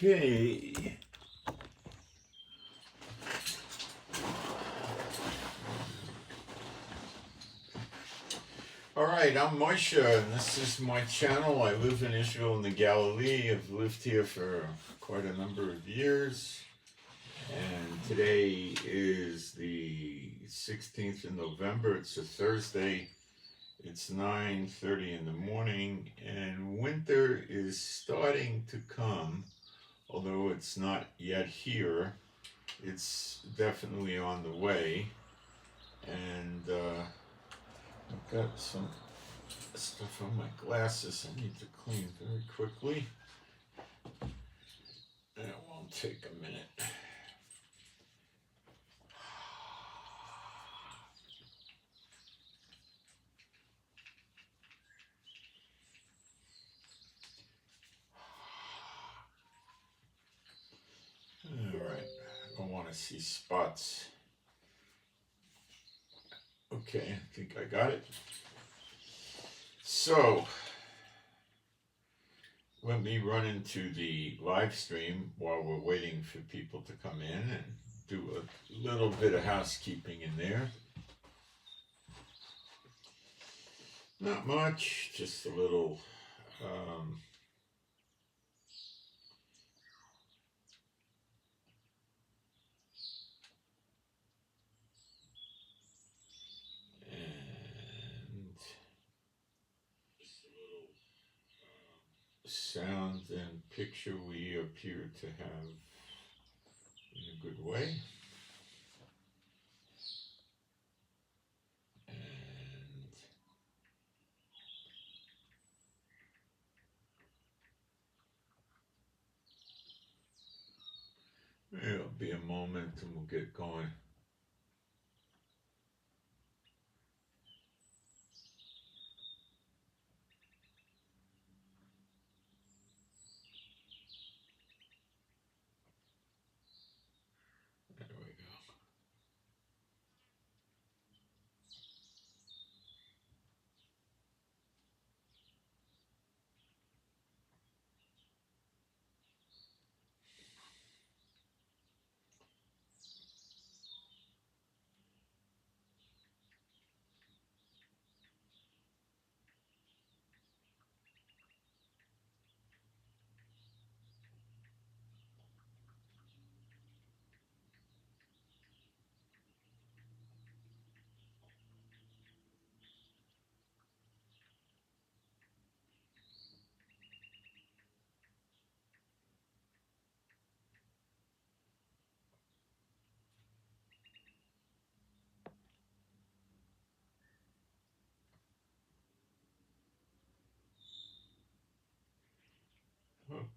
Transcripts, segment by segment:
Okay. Alright, I'm Moshe, and this is my channel. I live in Israel in the Galilee. I've lived here for quite a number of years. And today is the 16th of November. It's a Thursday. It's 9:30 in the morning, and winter is starting to come. Although it's not yet here, it's definitely on the way. And I've got some stuff on my glasses I need to clean very quickly. And it won't take a minute. Alright, I don't want to see spots. Okay, I think I got it. So, let me run into the live stream while we're waiting for people to come in and do a little bit of housekeeping in there. Not much, just a little sound and picture we appear to have in a good way. And it'll be a moment and we'll get going. There we go.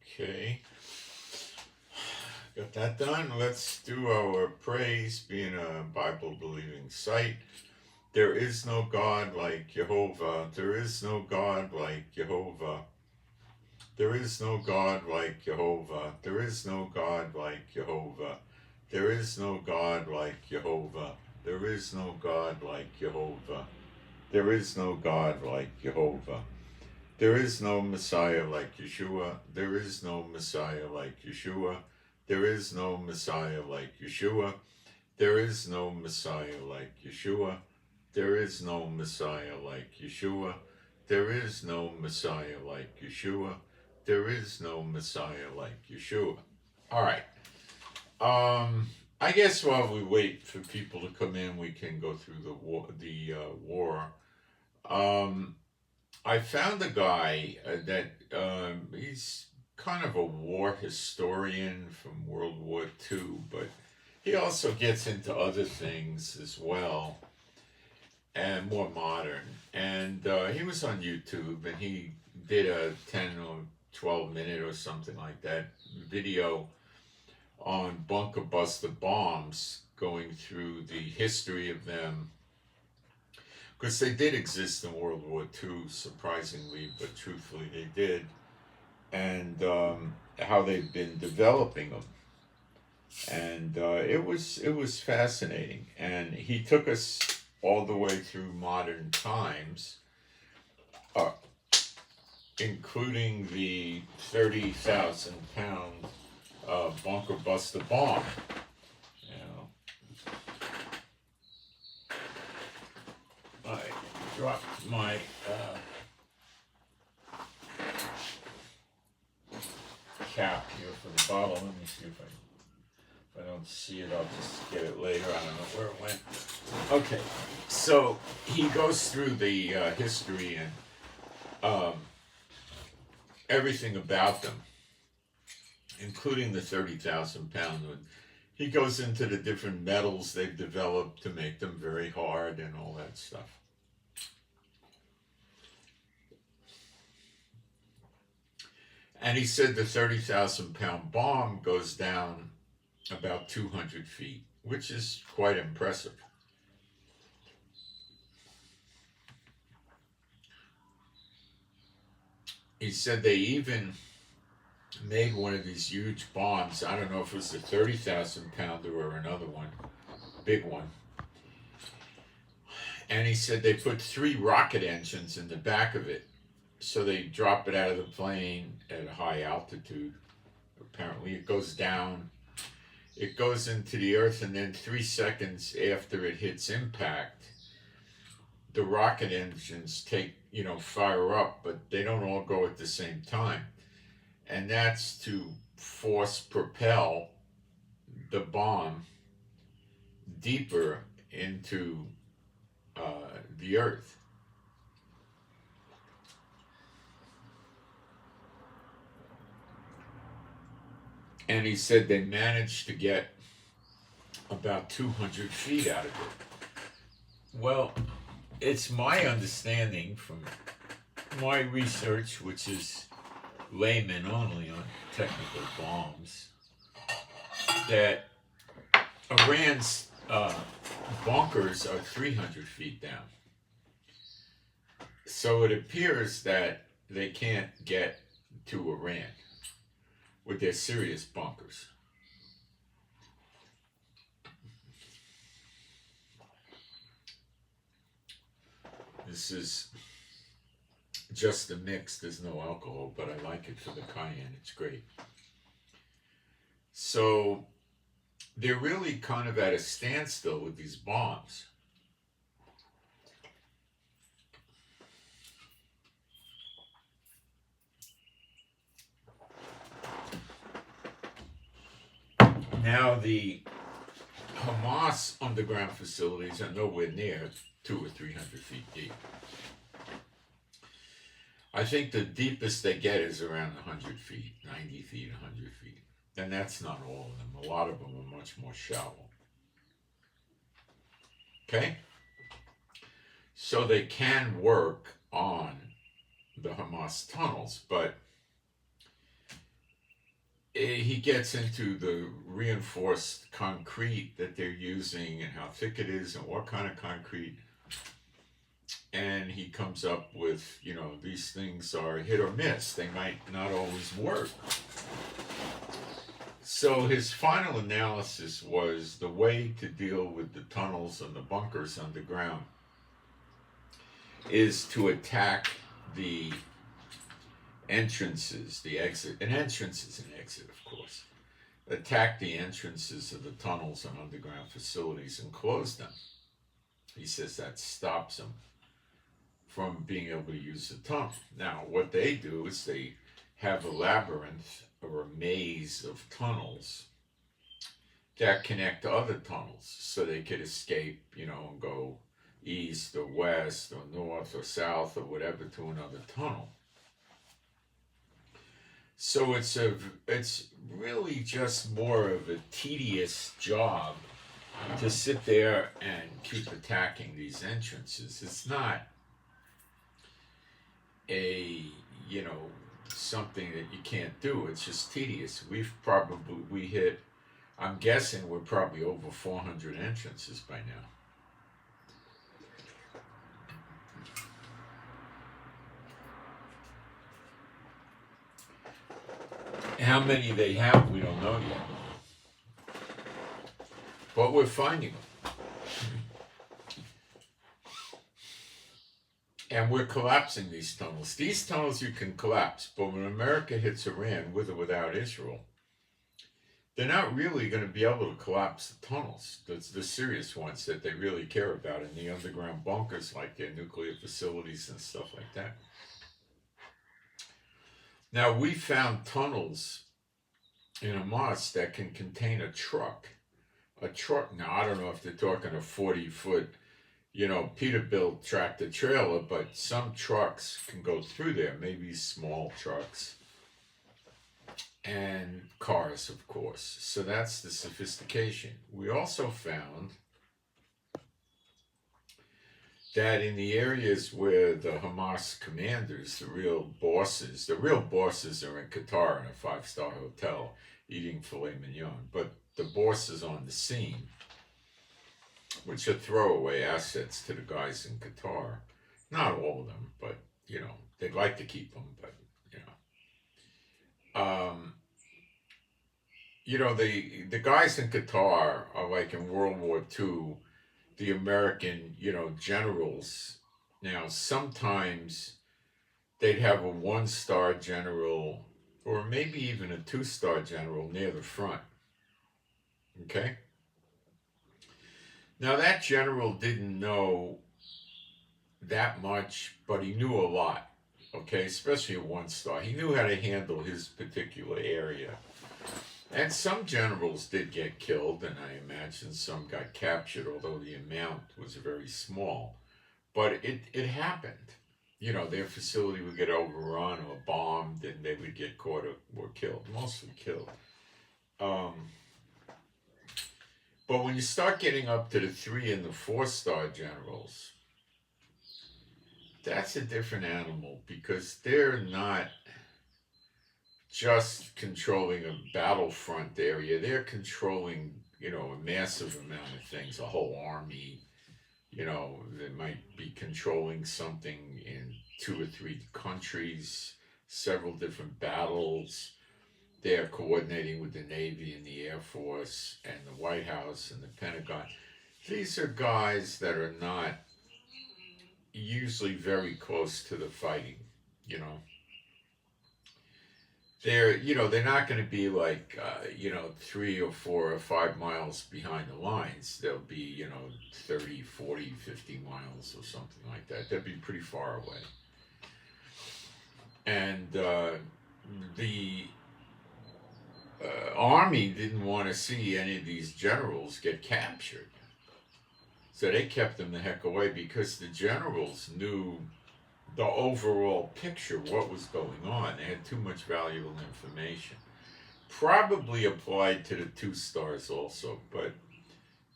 Okay, got that done. Let's do our praise, being a Bible believing site. There is no God like Jehovah. There is no God like Jehovah. There is no God like Jehovah. There is no God like Jehovah. There is no God like Jehovah. There is no God like Jehovah. There is no God like Jehovah. There is no Messiah like Yeshua. There is no Messiah like Yeshua. There is no Messiah like Yeshua. There is no Messiah like Yeshua. There is no Messiah like Yeshua. There is no Messiah like Yeshua. There is no Messiah like Yeshua. All right. I guess while we wait for people to come in, we can go through the war. I found a guy that he's kind of a war historian from World War II, but he also gets into other things as well, and more modern. And he was on YouTube, and he did a 10 or 12 minute or something like that video on bunker buster bombs, going through the history of them, because they did exist in World War II, surprisingly, but truthfully they did, and how they've been developing them. And it was fascinating, and he took us all the way through modern times, including the 30,000 pound bunker buster bomb. You know, I dropped my cap here for the bottle. Let me see if I don't see it, I'll just get it later. I don't know where it went. Okay, so he goes through the history and everything about them, including the 30,000 pound one. He goes into the different metals they've developed to make them very hard and all that stuff. And he said the 30,000 pound bomb goes down about 200 feet, which is quite impressive. He said they even made one of these huge bombs. I don't know if it was a 30,000 pounder or another one, big one. And he said they put 3 rocket engines in the back of it. So they drop it out of the plane at a high altitude. Apparently it goes down. It goes into the earth, and then 3 seconds after it hits impact, the rocket engines fire up, but they don't all go at the same time. And that's to force propel the bomb deeper into the earth. And he said they managed to get about 200 feet out of it. Well, it's my understanding from my research, which is layman only on technical bombs, that Iran's bunkers are 300 feet down. So it appears that they can't get to Iran with their serious bunkers. This is just a mix. There's no alcohol, but I like it for the cayenne. It's great. So they're really kind of at a standstill with these bombs. Now the Hamas underground facilities are nowhere near 200 or 300 feet deep. I think the deepest they get is around 100 feet, 90 feet, 100 feet. And that's not all of them. A lot of them are much more shallow. Okay? So they can work on the Hamas tunnels, but he gets into the reinforced concrete that they're using and how thick it is and what kind of concrete. And he comes up with, these things are hit or miss. They might not always work. So his final analysis was the way to deal with the tunnels and the bunkers underground is to attack the entrances, the exit. An entrance is an exit, of course. Attack the entrances of the tunnels and underground facilities and close them. He says that stops them from being able to use the tunnel. Now, what they do is they have a labyrinth or a maze of tunnels that connect to other tunnels so they could escape, and go east or west or north or south or whatever to another tunnel. So it's really just more of a tedious job to sit there and keep attacking these entrances. It's not something that you can't do. It's just tedious. I'm guessing we're probably over 400 entrances by now. How many they have, we don't know yet. But we're finding them. And we're collapsing these tunnels. These tunnels you can collapse, but when America hits Iran, with or without Israel, they're not really going to be able to collapse the tunnels. That's the serious ones that they really care about in the underground bunkers, like their nuclear facilities and stuff like that. Now, we found tunnels in Amos that can contain a truck. A truck, now I don't know if they're talking a 40-foot, Peterbilt tractor trailer, but some trucks can go through there, maybe small trucks. And cars, of course. So that's the sophistication. We also found that in the areas where the Hamas commanders, the real bosses are in Qatar in a five-star hotel eating filet mignon. But the bosses on the scene, which are throwaway assets to the guys in Qatar, not all of them, but, they'd like to keep them, but, the guys in Qatar are like in World War II, the American, generals. Now, sometimes they'd have a one-star general or maybe even a two-star general near the front. Okay? Now, that general didn't know that much, but he knew a lot. Okay? Especially a one-star. He knew how to handle his particular area. And some generals did get killed, and I imagine some got captured, although the amount was very small. But it happened. Their facility would get overrun or bombed, and they would get caught or killed, mostly killed. But when you start getting up to the 3 and the 4-star generals, that's a different animal, because they're not just controlling a battlefront area. They're controlling, a massive amount of things, a whole army. They might be controlling something in 2 or 3 countries, several different battles. They're coordinating with the Navy and the Air Force and the White House and the Pentagon. These are guys that are not usually very close to the fighting, They're not going to be like, 3 or 4 or 5 miles behind the lines. They'll be, 30, 40, 50 miles or something like that. They'll be pretty far away. And the army didn't want to see any of these generals get captured. So they kept them the heck away, because the generals knew the overall picture, what was going on. They had too much valuable information. Probably applied to the 2 stars also, but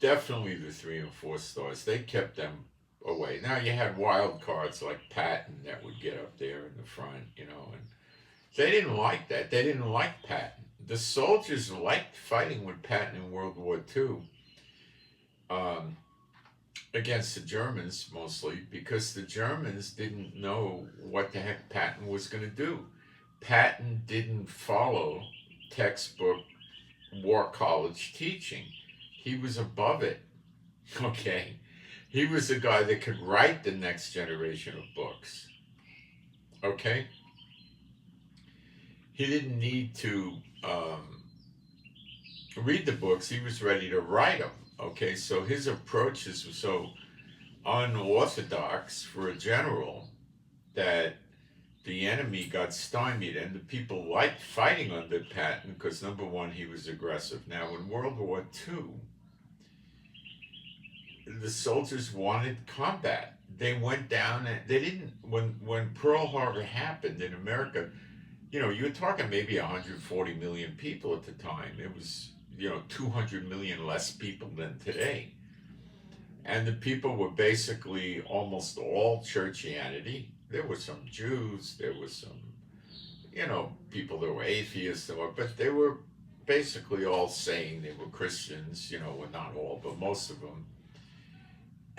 definitely the 3 and 4 stars. They kept them away. Now you had wild cards like Patton that would get up there in the front, and they didn't like that. They didn't like Patton. The soldiers liked fighting with Patton in World War II. Against the Germans, mostly, because the Germans didn't know what the heck Patton was going to do. Patton didn't follow textbook war college teaching. He was above it, okay? He was a guy that could write the next generation of books, okay? He didn't need to read the books. He was ready to write them. Okay, so his approaches were so unorthodox for a general that the enemy got stymied, and the people liked fighting under Patton because, number one, he was aggressive. Now, in World War II, the soldiers wanted combat. They went down, and they didn't, when Pearl Harbor happened in America, you were talking maybe 140 million people at the time. It was 200 million less people than today. And the people were basically almost all churchianity. There were some Jews, there was some, people that were atheists, but they were basically all saying they were Christians, well, not all, but most of them.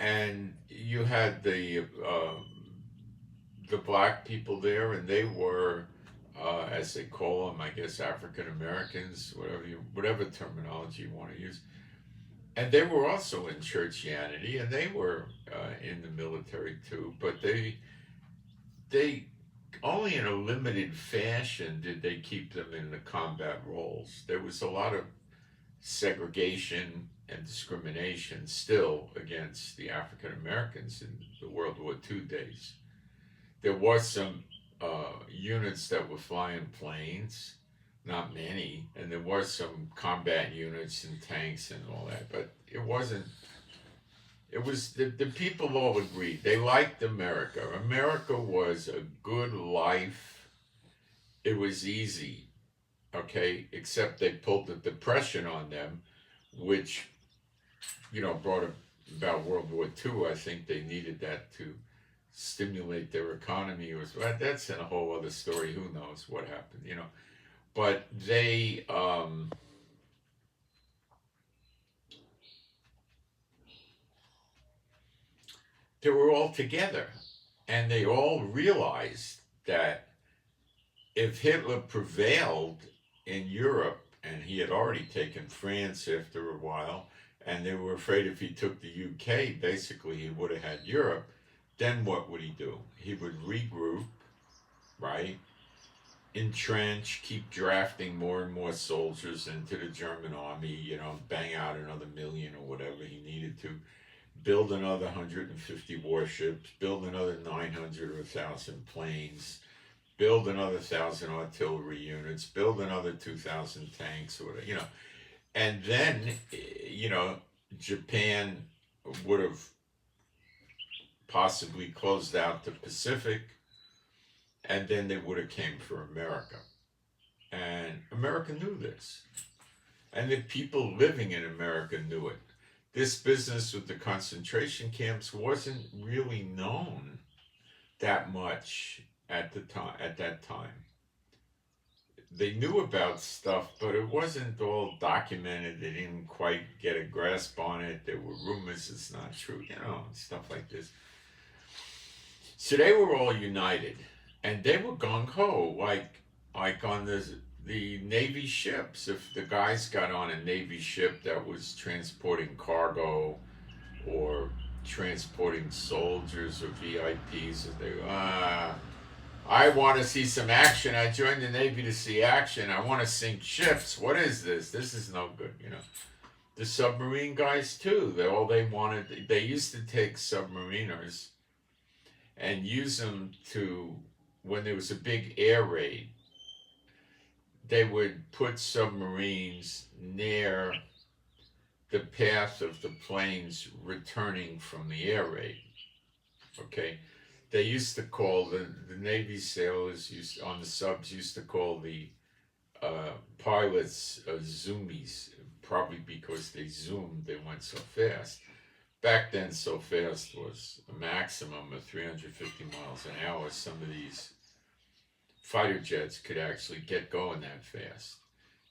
And you had the black people there, and they were, as they call them, I guess, African Americans, whatever terminology you want to use. And they were also in churchianity, and they were in the military too. But they only in a limited fashion did they keep them in the combat roles. There was a lot of segregation and discrimination still against the African Americans in the World War II days. There was some units that were flying planes, not many, and there was some combat units and tanks and all that, but it wasn't. It was the people all agreed they liked America. America was a good life. It was easy, okay, except they pulled the Depression on them, which, brought about World War II. I think they needed that to stimulate their economy. Well, that's in a whole other story. Who knows what happened, But they were all together, and they all realized that if Hitler prevailed in Europe, and he had already taken France after a while, and they were afraid if he took the UK, basically he would have had Europe, then what would he do? He would regroup, right? Entrench, keep drafting more and more soldiers into the German army, bang out another million or whatever he needed to, build another 150 warships, build another 900 or 1,000 planes, build another 1,000 artillery units, build another 2,000 tanks, or whatever, And then, Japan would have possibly closed out the Pacific, and then they would have came for America. And America knew this. And the people living in America knew it. This business with the concentration camps wasn't really known that much at that time. They knew about stuff, but it wasn't all documented. They didn't quite get a grasp on it. There were rumors it's not true, stuff like this. So they were all united, and they were gung-ho, like on the Navy ships. If the guys got on a Navy ship that was transporting cargo or transporting soldiers or VIPs, they I want to see some action. I joined the Navy to see action. I want to sink ships. What is this? This is no good, The submarine guys too. They used to take submariners and use them when there was a big air raid, they would put submarines near the path of the planes returning from the air raid. Okay? They used to call, the Navy sailors on the subs used to call the pilots zoomies, probably because they zoomed, they went so fast. Back then, so fast was a maximum of 350 miles an hour. Some of these fighter jets could actually get going that fast.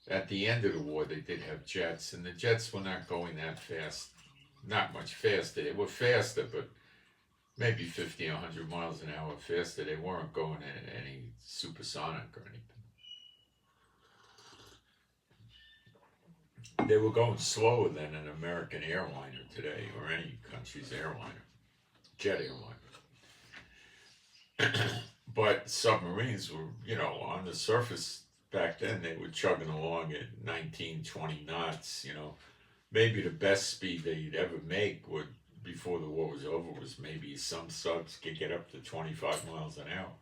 At the end of the war, they did have jets, and the jets were not going that fast, not much faster. They were faster, but maybe 50, 100 miles an hour faster. They weren't going at any supersonic or anything. They were going slower than an American airliner today, or any country's airliner, jet airliner. But submarines were, on the surface back then, they were chugging along at 19, 20 knots, Maybe the best speed they'd ever make before the war was over was maybe some subs could get up to 25 miles an hour.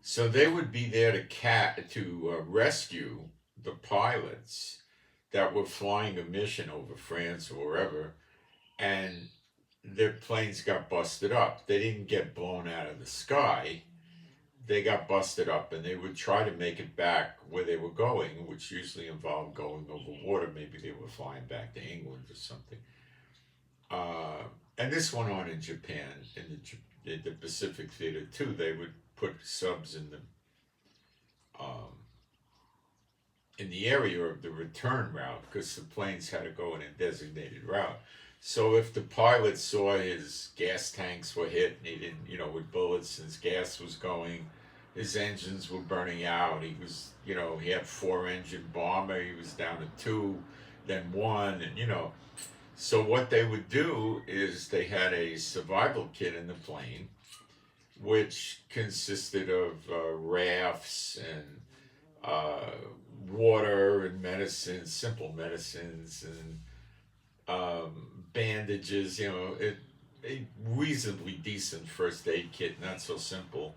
So they would be there to rescue the pilots that were flying a mission over France or wherever, and their planes got busted up. They didn't get blown out of the sky. They got busted up, and they would try to make it back where they were going, which usually involved going over water. Maybe they were flying back to England or something. And this went on in Japan, in the Pacific Theater too. They would put subs in the area of the return route, because the planes had to go in a designated route. So if the pilot saw his gas tanks were hit, and he didn't, with bullets, his gas was going, his engines were burning out, he was, he had 4-engine bomber, he was down to 2, then 1, and, So what they would do is they had a survival kit in the plane, which consisted of rafts and water and medicines, simple medicines, and bandages, a reasonably decent first aid kit, not so simple.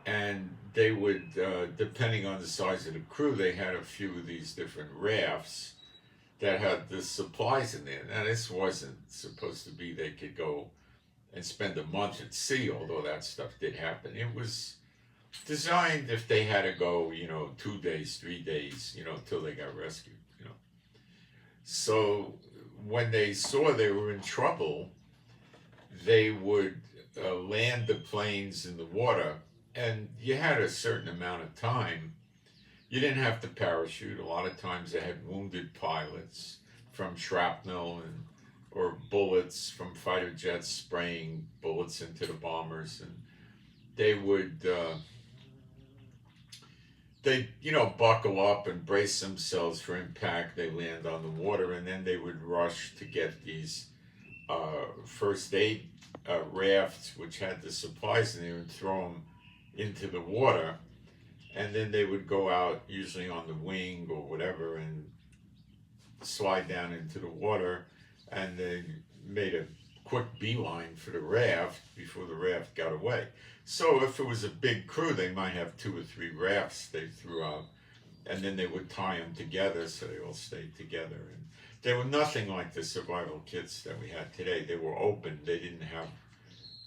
And they would, depending on the size of the crew, they had a few of these different rafts that had the supplies in there. Now, this wasn't supposed to be they could go and spend a month at sea, although that stuff did happen. It was designed if they had to go, 2 days, 3 days, till they got rescued. So when they saw they were in trouble, they would land the planes in the water, and you had a certain amount of time. You didn't have to parachute. A lot of times they had wounded pilots from shrapnel or bullets from fighter jets spraying bullets into the bombers, and they would buckle up and brace themselves for impact. They land on the water, and then they would rush to get these first aid rafts, which had the supplies in there, and throw them into the water. And then they would go out, usually on the wing or whatever, and slide down into the water, and they made a quick beeline for the raft before the raft got away. So if it was a big crew, they might have 2 or 3 rafts they threw out, and then they would tie them together so they all stayed together. And they were nothing like the survival kits that we had today. They were open. They didn't have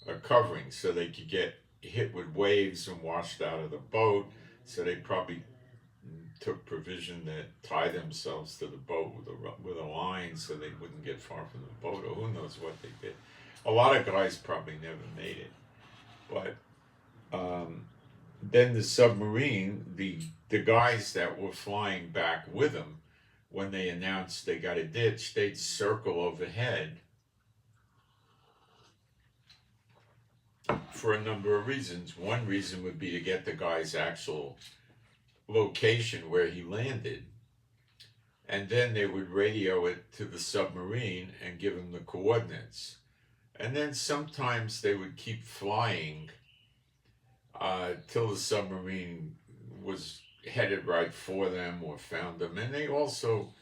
a covering, so they could get hit with waves and washed out of the boat. So they probably took provision that tie themselves to the boat with a line so they wouldn't get far from the boat, or who knows what they did. A lot of guys probably never made it. But then the submarine, the guys that were flying back with them, when they announced they got a ditch, they'd circle overhead for a number of reasons. One reason would be to get the guy's actual location where he landed, and then they would radio it to the submarine and give him the coordinates. And then sometimes they would keep flying till the submarine was headed right for them or found them. And they also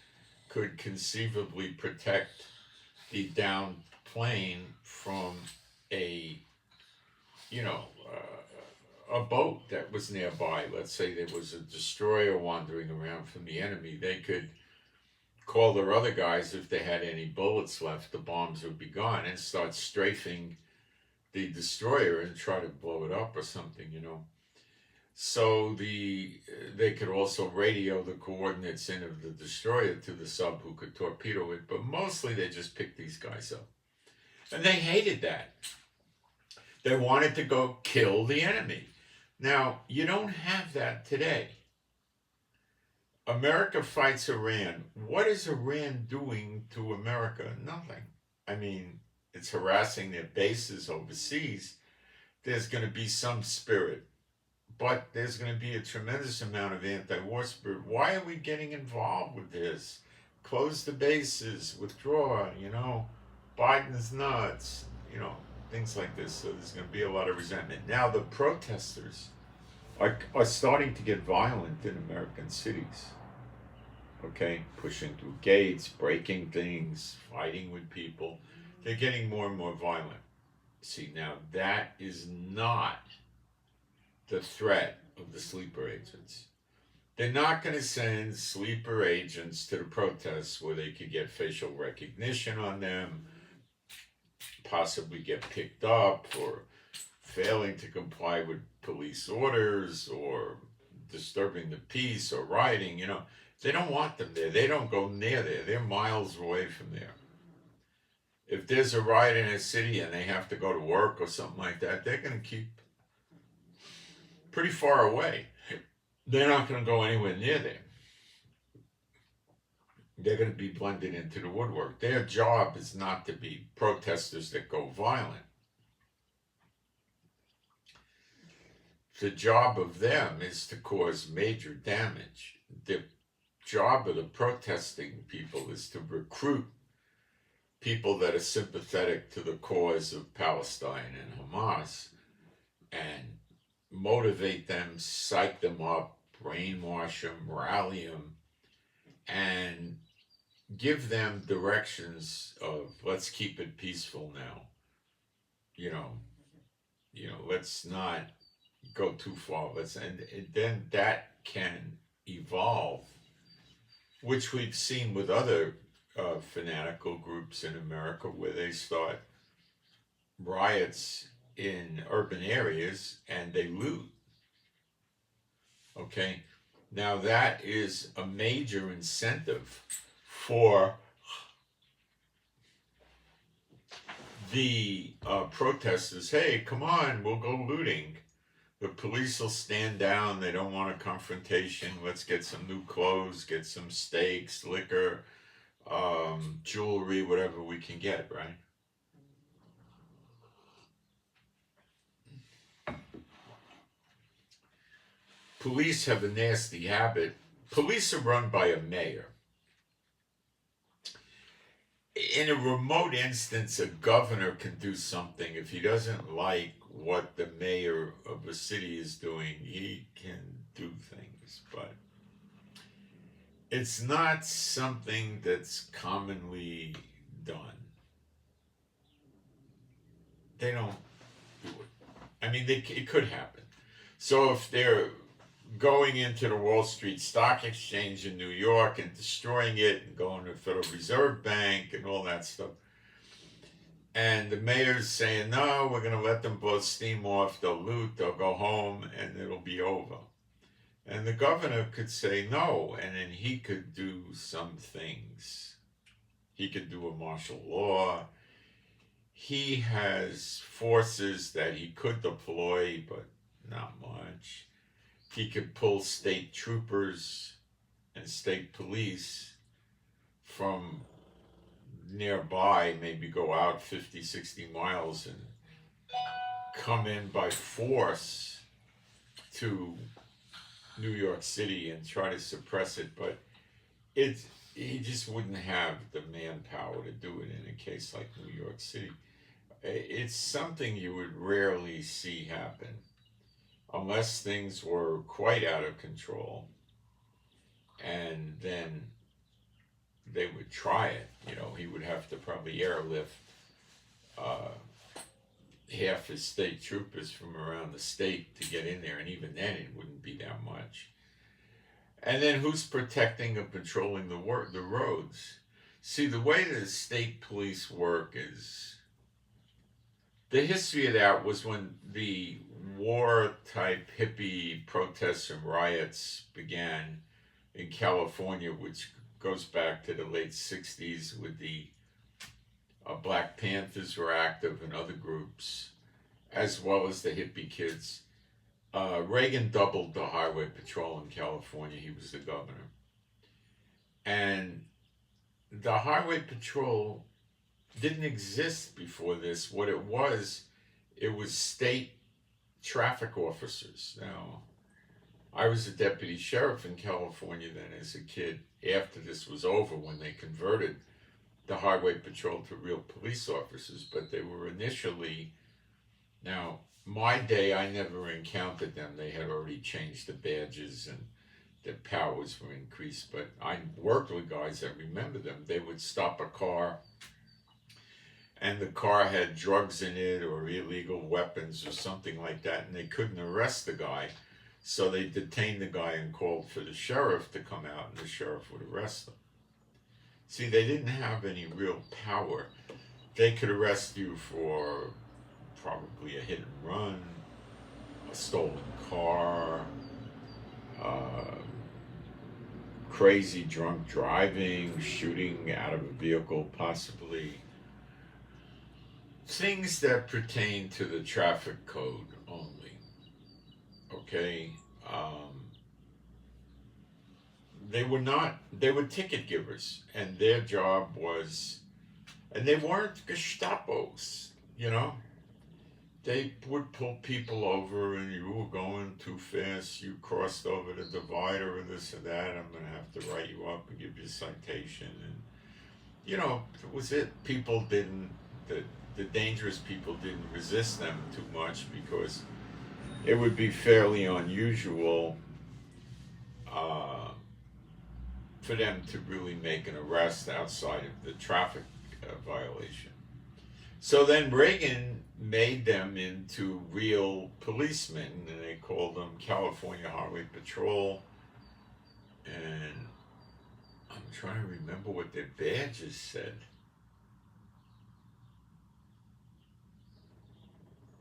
could conceivably protect the downed plane from a boat that was nearby. Let's say there was a destroyer wandering around from the enemy. They could call their other guys. If they had any bullets left, the bombs would be gone, and start strafing the destroyer and try to blow it up or something, So they could also radio the coordinates in of the destroyer to the sub, who could torpedo it. But mostly they just picked these guys up. And they hated that. They wanted to go kill the enemy. Now, you don't have that today. America fights Iran. What is Iran doing to America? Nothing. I mean, it's harassing their bases overseas. There's going to be some spirit, but there's going to be a tremendous amount of anti-war spirit. Why are we getting involved with this? Close the bases, withdraw, Biden's nuts, things like this. So there's going to be a lot of resentment. Now the protesters are starting to get violent in American cities. Okay, pushing through gates, breaking things, fighting with people. They're getting more and more violent. See, now that is not the threat of the sleeper agents. They're not going to send sleeper agents to the protests where they could get facial recognition on them, possibly get picked up for failing to comply with police orders or disturbing the peace or rioting. They don't want them there. They don't go near there. They're miles away from there. If there's a riot in a city and they have to go to work or something like that, they're going to keep pretty far away. They're not going to go anywhere near there. They're going to be blended into the woodwork. Their job is not to be protesters that go violent. The job of them is to cause major damage. The job of the protesting people is to recruit people that are sympathetic to the cause of Palestine and Hamas and motivate them, psych them up, brainwash them, rally them, and give them directions of let's keep it peaceful now. You know, let's not go too far. And then that can evolve, which we've seen with other fanatical groups in America, where they start riots in urban areas and they loot. Okay, now that is a major incentive for the protesters. Hey, come on, we'll go looting. The police will stand down. They don't want a confrontation. Let's get some new clothes, get some steaks, liquor, jewelry, whatever we can get, right? Police have a nasty habit. Police are run by a mayor. In a remote instance, a governor can do something. If he doesn't like what the mayor of a city is doing, he can do things, but it's not something that's commonly done. They don't do it. I mean, it could happen. So if they're going into the Wall Street Stock Exchange in New York and destroying it and going to the Federal Reserve Bank and all that stuff, and the mayor's saying, no, we're going to let them blow steam off, they'll loot, they'll go home, and it'll be over. And the governor could say no, and then he could do some things. He could do a martial law. He has forces that he could deploy, but not much. He could pull state troopers and state police from nearby, maybe go out 50, 60 miles and come in by force to New York City and try to suppress it, but he just wouldn't have the manpower to do it in a case like New York City. It's something you would rarely see happen unless things were quite out of control, and then they would try it. He would have to probably airlift half his state troopers from around the state to get in there, and even then it wouldn't be that much. And then who's protecting and patrolling the roads? See, the way the state police work is, the history of that was when the war-type hippie protests and riots began in California, which goes back to the late 60s with the Black Panthers were active and other groups, as well as the hippie kids. Reagan doubled the highway patrol in California. He was the governor. And the highway patrol didn't exist before this. What it was state traffic officers. Now, I was a deputy sheriff in California then as a kid, after this was over, when they converted the highway patrol to real police officers, but they were initially, now, my day, I never encountered them. They had already changed the badges and their powers were increased, but I worked with guys that remember them. They would stop a car and the car had drugs in it or illegal weapons or something like that, and they couldn't arrest the guy. So they detained the guy and called for the sheriff to come out, and the sheriff would arrest them. See, they didn't have any real power. They could arrest you for probably a hit and run, a stolen car, crazy drunk driving, shooting out of a vehicle possibly. Things that pertain to the traffic code only. Okay? They were ticket givers, and their job was, and they weren't Gestapos, They would pull people over, and you were going too fast, you crossed over the divider or this or that, I'm going to have to write you up and give you a citation. And, that was it. People didn't, the dangerous people didn't resist them too much, because it would be fairly unusual for them to really make an arrest outside of the traffic violation. So then Reagan made them into real policemen, and they called them California Highway Patrol. And I'm trying to remember what their badges said.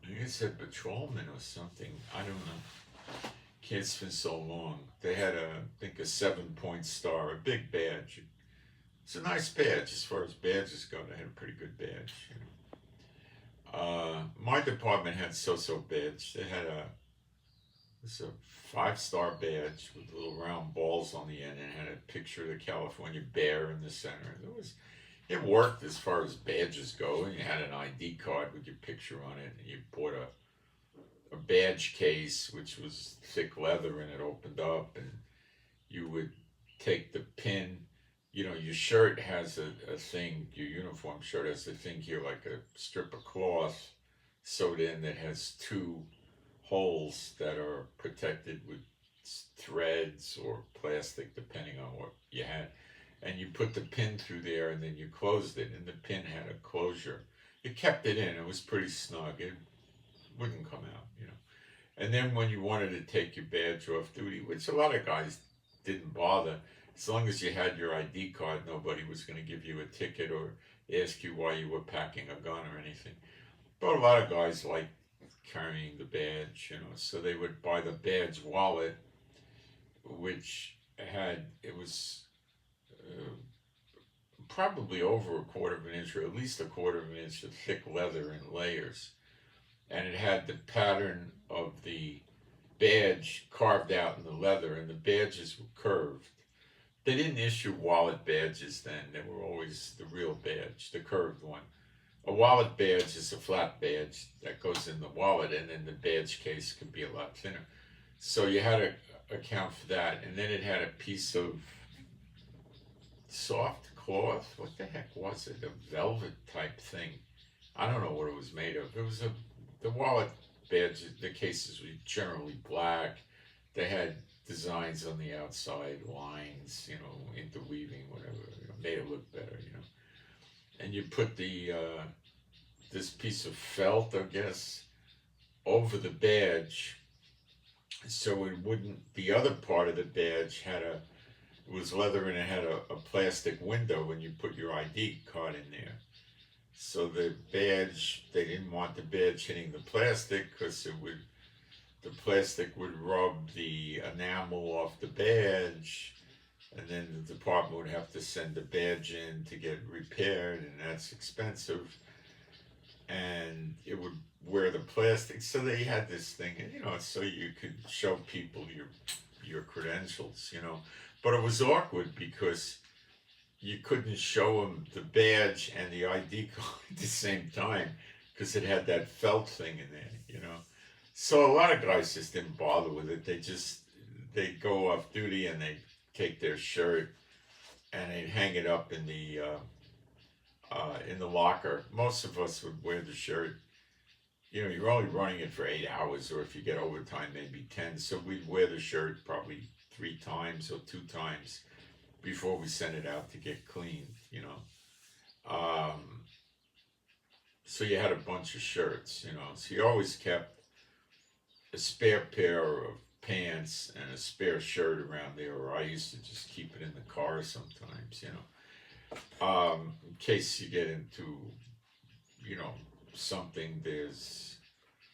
I think it said patrolman or something. I don't know. It's been so long. They had I think a 7-point star, a big badge. It's a nice badge as far as badges go. They had a pretty good badge. My department had so-so badge. They had a 5-star badge with little round balls on the end, and had a picture of the California bear in the center. It worked as far as badges go, and you had an ID card with your picture on it, and you bought a badge case, which was thick leather, and it opened up, and you would take the pin. You know, your shirt has a thing, your uniform shirt has a thing here, like a strip of cloth sewed in that has 2 holes that are protected with threads or plastic, depending on what you had. And you put the pin through there, and then you closed it, and the pin had a closure. It kept it in. It was pretty snug. It wouldn't come out, you know. And then when you wanted to take your badge off duty, which a lot of guys didn't bother, as long as you had your ID card, nobody was going to give you a ticket or ask you why you were packing a gun or anything. But a lot of guys liked carrying the badge, you know, so they would buy the badge wallet, which was probably over a 1/4 of an inch, or at least a 1/4 of an inch of thick leather in layers. And it had the pattern of the badge carved out in the leather, and the badges were curved. They didn't issue wallet badges then. They were always the real badge, the curved one. A wallet badge is a flat badge that goes in the wallet, and then the badge case could be a lot thinner. So you had to account for that. And then it had a piece of soft cloth. What the heck was it? A velvet type thing. I don't know what it was made of. It was the wallet badge, the cases were generally black. They had designs on the outside, lines, you know, interweaving, whatever, you know, made it look better, you know. And you put this piece of felt, I guess, over the badge, so it wouldn't, the other part of the badge it was leather, and it had a plastic window when you put your ID card in there. So the badge, they didn't want the badge hitting the plastic, because the plastic would rub the enamel off the badge, and then the department would have to send the badge in to get repaired, and that's expensive. And it would wear the plastic, so they had this thing, and you know, so you could show people your credentials, you know. But it was awkward because you couldn't show them the badge and the ID card at the same time, because it had that felt thing in there, you know. So a lot of guys just didn't bother with it. They'd go off duty, and they'd take their shirt and they'd hang it up in the locker. Most of us would wear the shirt. You know, you're only running it for 8 hours, or if you get overtime, maybe 10. So we'd wear the shirt probably 3 times or 2 times before we sent it out to get cleaned, you know. So you had a bunch of shirts, you know. So you always kept a spare pair of pants and a spare shirt around there, or I used to just keep it in the car sometimes, you know. In case you get into, you know, something, there's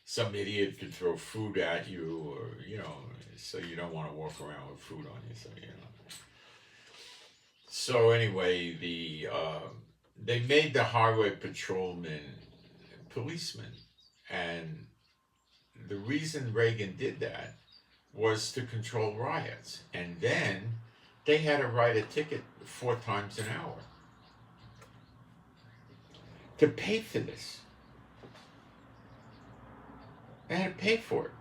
some idiot could throw food at you, or, you know, so you don't want to walk around with food on you, so, you know. So anyway, they made the highway patrolmen policemen, and the reason Reagan did that was to control riots. And then they had to write a ticket 4 times an hour to pay for this. They had to pay for it.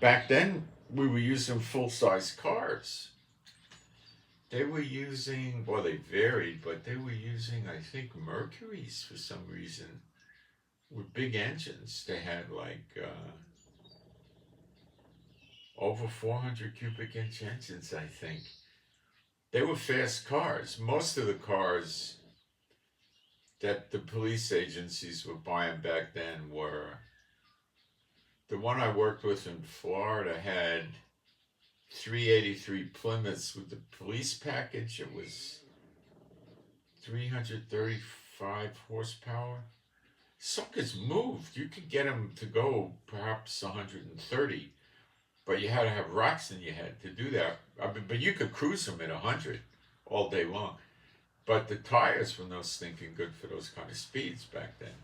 Back then, we were using full-size cars. They were using, well, they varied, but they were using, I think, Mercuries for some reason, with big engines. They had like over 400 cubic inch engines, I think. They were fast cars. Most of the cars that the police agencies were buying back then were, the one I worked with in Florida had 383 Plymouths with the police package. It was 335 horsepower. Suckers moved. You could get them to go perhaps 130, but you had to have rocks in your head to do that. I mean, but you could cruise them at 100 all day long. But the tires were no stinking good for those kind of speeds back then.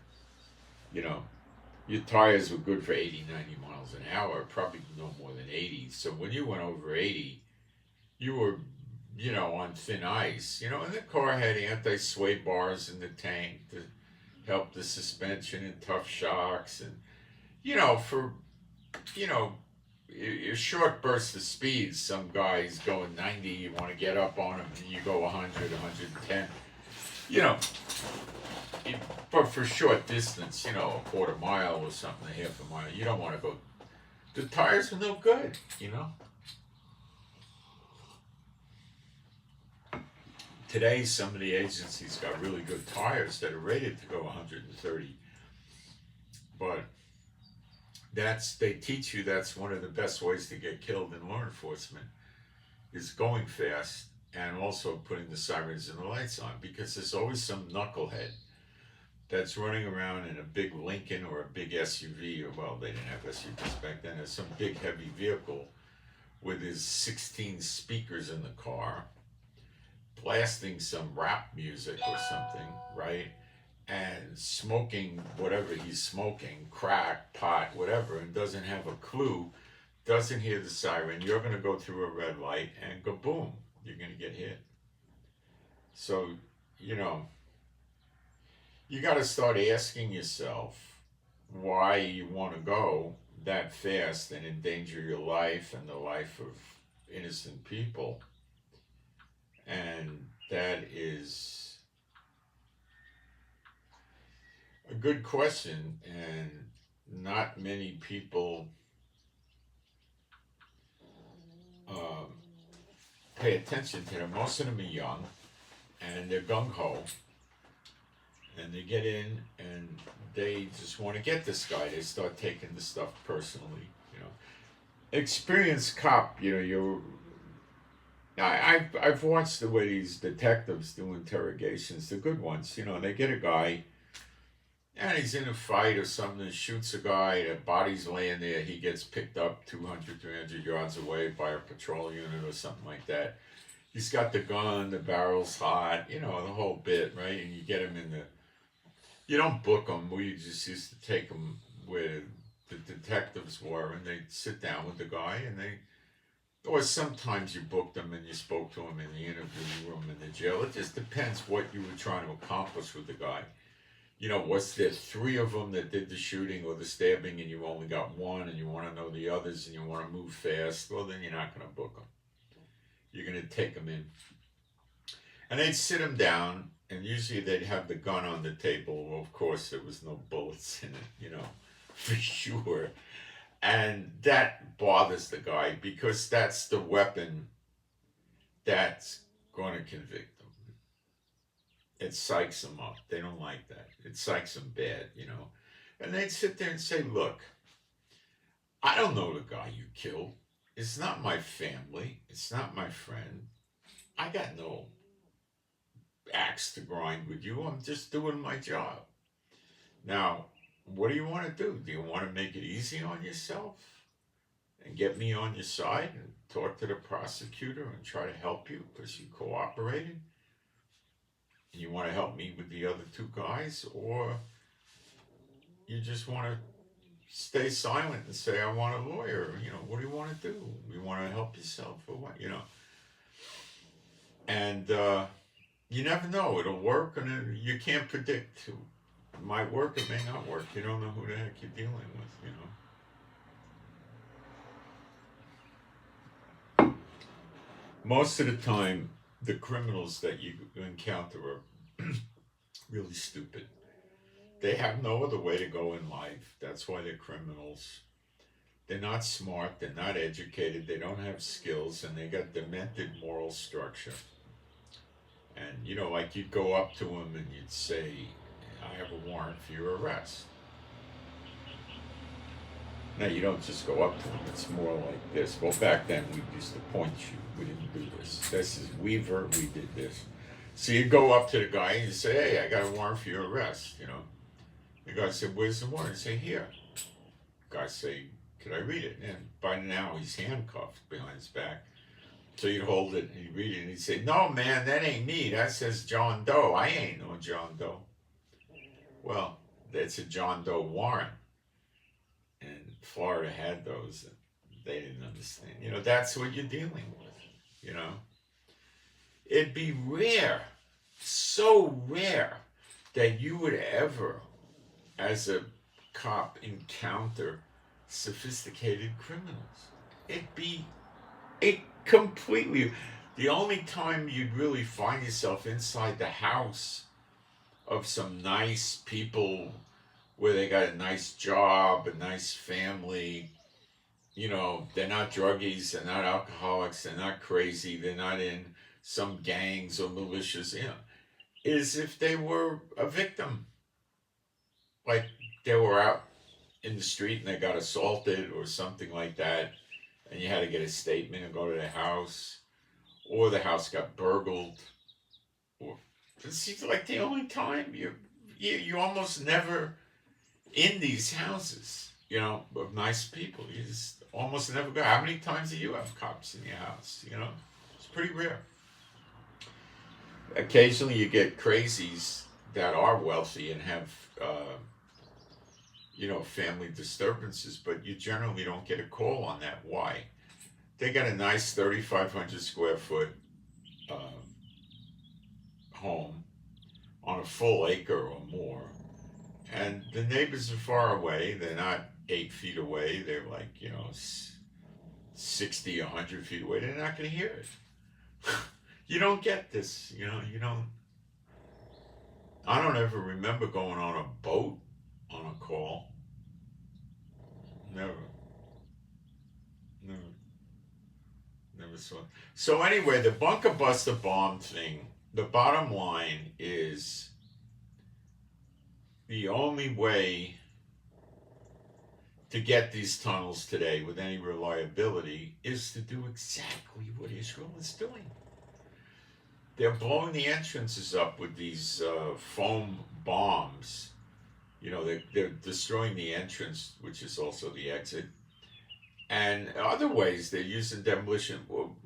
You know, your tires were good for 80, 90 miles an hour, probably no more than 80. So when you went over 80, you were, on thin ice. And the car had anti-sway bars in the tank to help the suspension and tough shocks. And, for, a short burst of speed, some guy's going 90, you want to get up on him, and you go 100, 110. But for short distance, a quarter mile or something, a half a mile, you don't want to go. The tires are no good, Today, some of the agencies got really good tires that are rated to go 130. But they teach you that's one of the best ways to get killed in law enforcement, is going fast and also putting the sirens and the lights on, because there's always some knucklehead that's running around in a big Lincoln or a big SUV, or, well, they didn't have SUVs back then, some big heavy vehicle with his 16 speakers in the car, blasting some rap music or something, right? And smoking whatever he's smoking, crack, pot, whatever, and doesn't have a clue, doesn't hear the siren. You're going to go through a red light and go boom, you're going to get hit. So, you got to start asking yourself why you want to go that fast and endanger your life and the life of innocent people. And that is a good question, and not many people pay attention to them. Most of them are young, and they're gung-ho, and they get in, and they just want to get this guy. They start taking the stuff personally, Experienced cop, I've watched the way these detectives do interrogations, the good ones, they get a guy, and he's in a fight or something, and shoots a guy, the body's laying there, he gets picked up 200, 300 yards away by a patrol unit or something like that. He's got the gun, the barrel's hot, the whole bit, right? And you get him you don't book them. We just used to take them where the detectives were, and they'd sit down with the guy, and or sometimes you booked them and you spoke to him in the interview room in the jail. It just depends what you were trying to accomplish with the guy. Was there 3 of them that did the shooting or the stabbing, and you only got one, and you want to know the others, and you want to move fast? Well, then you're not going to book them. You're going to take them in. And they'd sit them down, and usually they'd have the gun on the table. Well, of course, there was no bullets in it, for sure. And that bothers the guy, because that's the weapon that's going to convict them. It psychs them up. They don't like that. It psychs them bad, And they'd sit there and say, look, I don't know the guy you killed. It's not my family. It's not my friend. I got no axe to grind with you. I'm just doing my job. Now, what do you want to do? Do you want to make it easy on yourself and get me on your side and talk to the prosecutor and try to help you because you cooperated? And you want to help me with the other 2 guys? Or you just want to stay silent and say, I want a lawyer? What do you want to do? You want to help yourself or what? And you never know. It'll work, and you can't predict. It might work, it may not work. You don't know who the heck you're dealing with, Most of the time, the criminals that you encounter are really stupid. They have no other way to go in life. That's why they're criminals. They're not smart, they're not educated, they don't have skills, and they got demented moral structure. And, you know, like you'd go up to him and you'd say, I have a warrant for your arrest. Now, you don't just go up to him. It's more like this. Well, back then, we used to point you. We didn't do this. This is Weaver. We did this. So you go up to the guy and you say, hey, I got a warrant for your arrest, you know. The guy said, where's the warrant? I say, here. The guy say, could I read it? And by now, he's handcuffed behind his back. So you'd hold it and he'd read it and he'd say, no, man, that ain't me. That says John Doe. I ain't no John Doe. Well, that's a John Doe warrant. And Florida had those, and they didn't understand. You know, that's what you're dealing with, you know. It'd be rare, so rare, that you would ever, as a cop, encounter sophisticated criminals. It'd be completely... The only time you'd really find yourself inside the house of some nice people where they got a nice job, a nice family, you know, they're not druggies, they're not alcoholics, they're not crazy, they're not in some gangs or militias, you know, is if they were a victim. Like they were out in the street and they got assaulted or something like that, and you had to get a statement and go to the house, or the house got burgled. Or it seems like the only time you almost never in these houses, you know, of nice people. You just almost never go. How many times do you have cops in your house? You know, it's pretty rare. Occasionally you get crazies that are wealthy and have, you know, family disturbances, but you generally don't get a call on that. Why? They got a nice 3,500 square foot home on a full acre or more. And the neighbors are far away. They're not 8 feet away. They're like, you know, 60, 100 feet away. They're not going to hear it. You don't get this, you know, you don't. I don't ever remember going on a boat on a call. Never saw it. So anyway, the bunker buster bomb thing, the bottom line is, the only way to get these tunnels today with any reliability is to do exactly what Israel is doing. They're blowing the entrances up with these foam bombs. You know, they're destroying the entrance, which is also the exit. And other ways they're using demolition.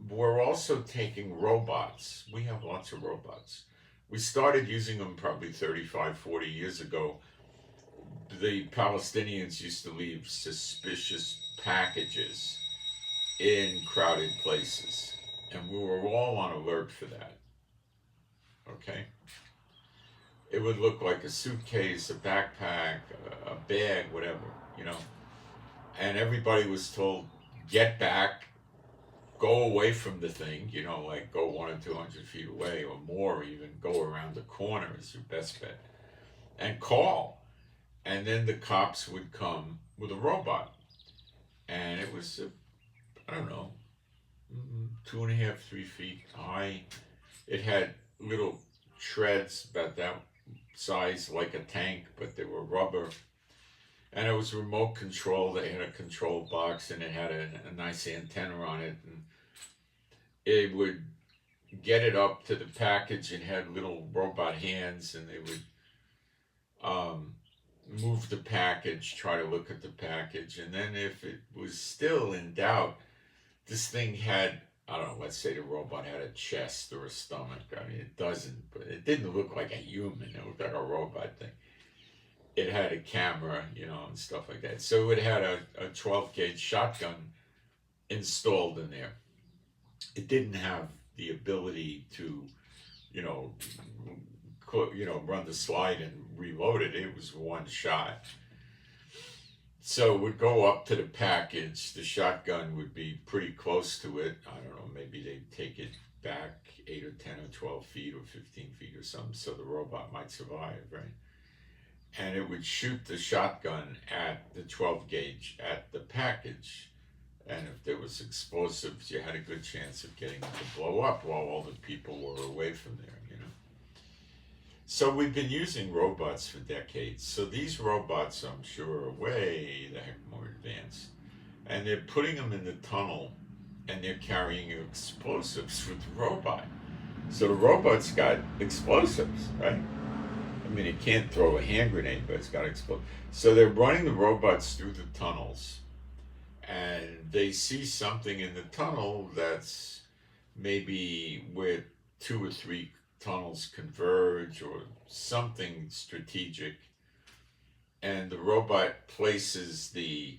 We're also taking robots. We have lots of robots. We started using them probably 35, 40 years ago. The Palestinians used to leave suspicious packages in crowded places. And we were all on alert for that. Okay? It would look like a suitcase, a backpack, a bag, whatever, you know. And everybody was told, get back, go away from the thing, you know, like go 100 or 200 feet away or more even, go around the corner is your best bet. And call. And then the cops would come with a robot. And it was, I don't know, 2.5, 3 feet high. It had little treads about that size, like a tank, but they were rubber. And it was remote control. They had a control box, and it had a nice antenna on it. And it would get it up to the package and had little robot hands, and they would move the package, try to look at the package. And then if it was still in doubt, this thing had, I don't know, let's say the robot had a chest or a stomach. I mean, it doesn't, but it didn't look like a human. It looked like a robot thing. It had a camera, you know, and stuff like that. So it had a 12-gauge shotgun installed in there. It didn't have the ability to, you know, run the slide and reload it. It was one shot. So it would go up to the package. The shotgun would be pretty close to it. I don't know, maybe they'd take it back 8 or 10 or 12 feet or 15 feet or something so the robot might survive, right? And it would shoot the shotgun at the 12 gauge at the package. And if there was explosives, you had a good chance of getting it to blow up while all the people were away from there, you know. So we've been using robots for decades. So these robots, I'm sure, are way the heck more advanced. And they're putting them in the tunnel and they're carrying explosives with the robot. So the robot's got explosives, right? I mean, it can't throw a hand grenade, but it's got explosives. So they're running the robots through the tunnels and they see something in the tunnel that's maybe where 2 or 3 tunnels converge or something strategic, and the robot places the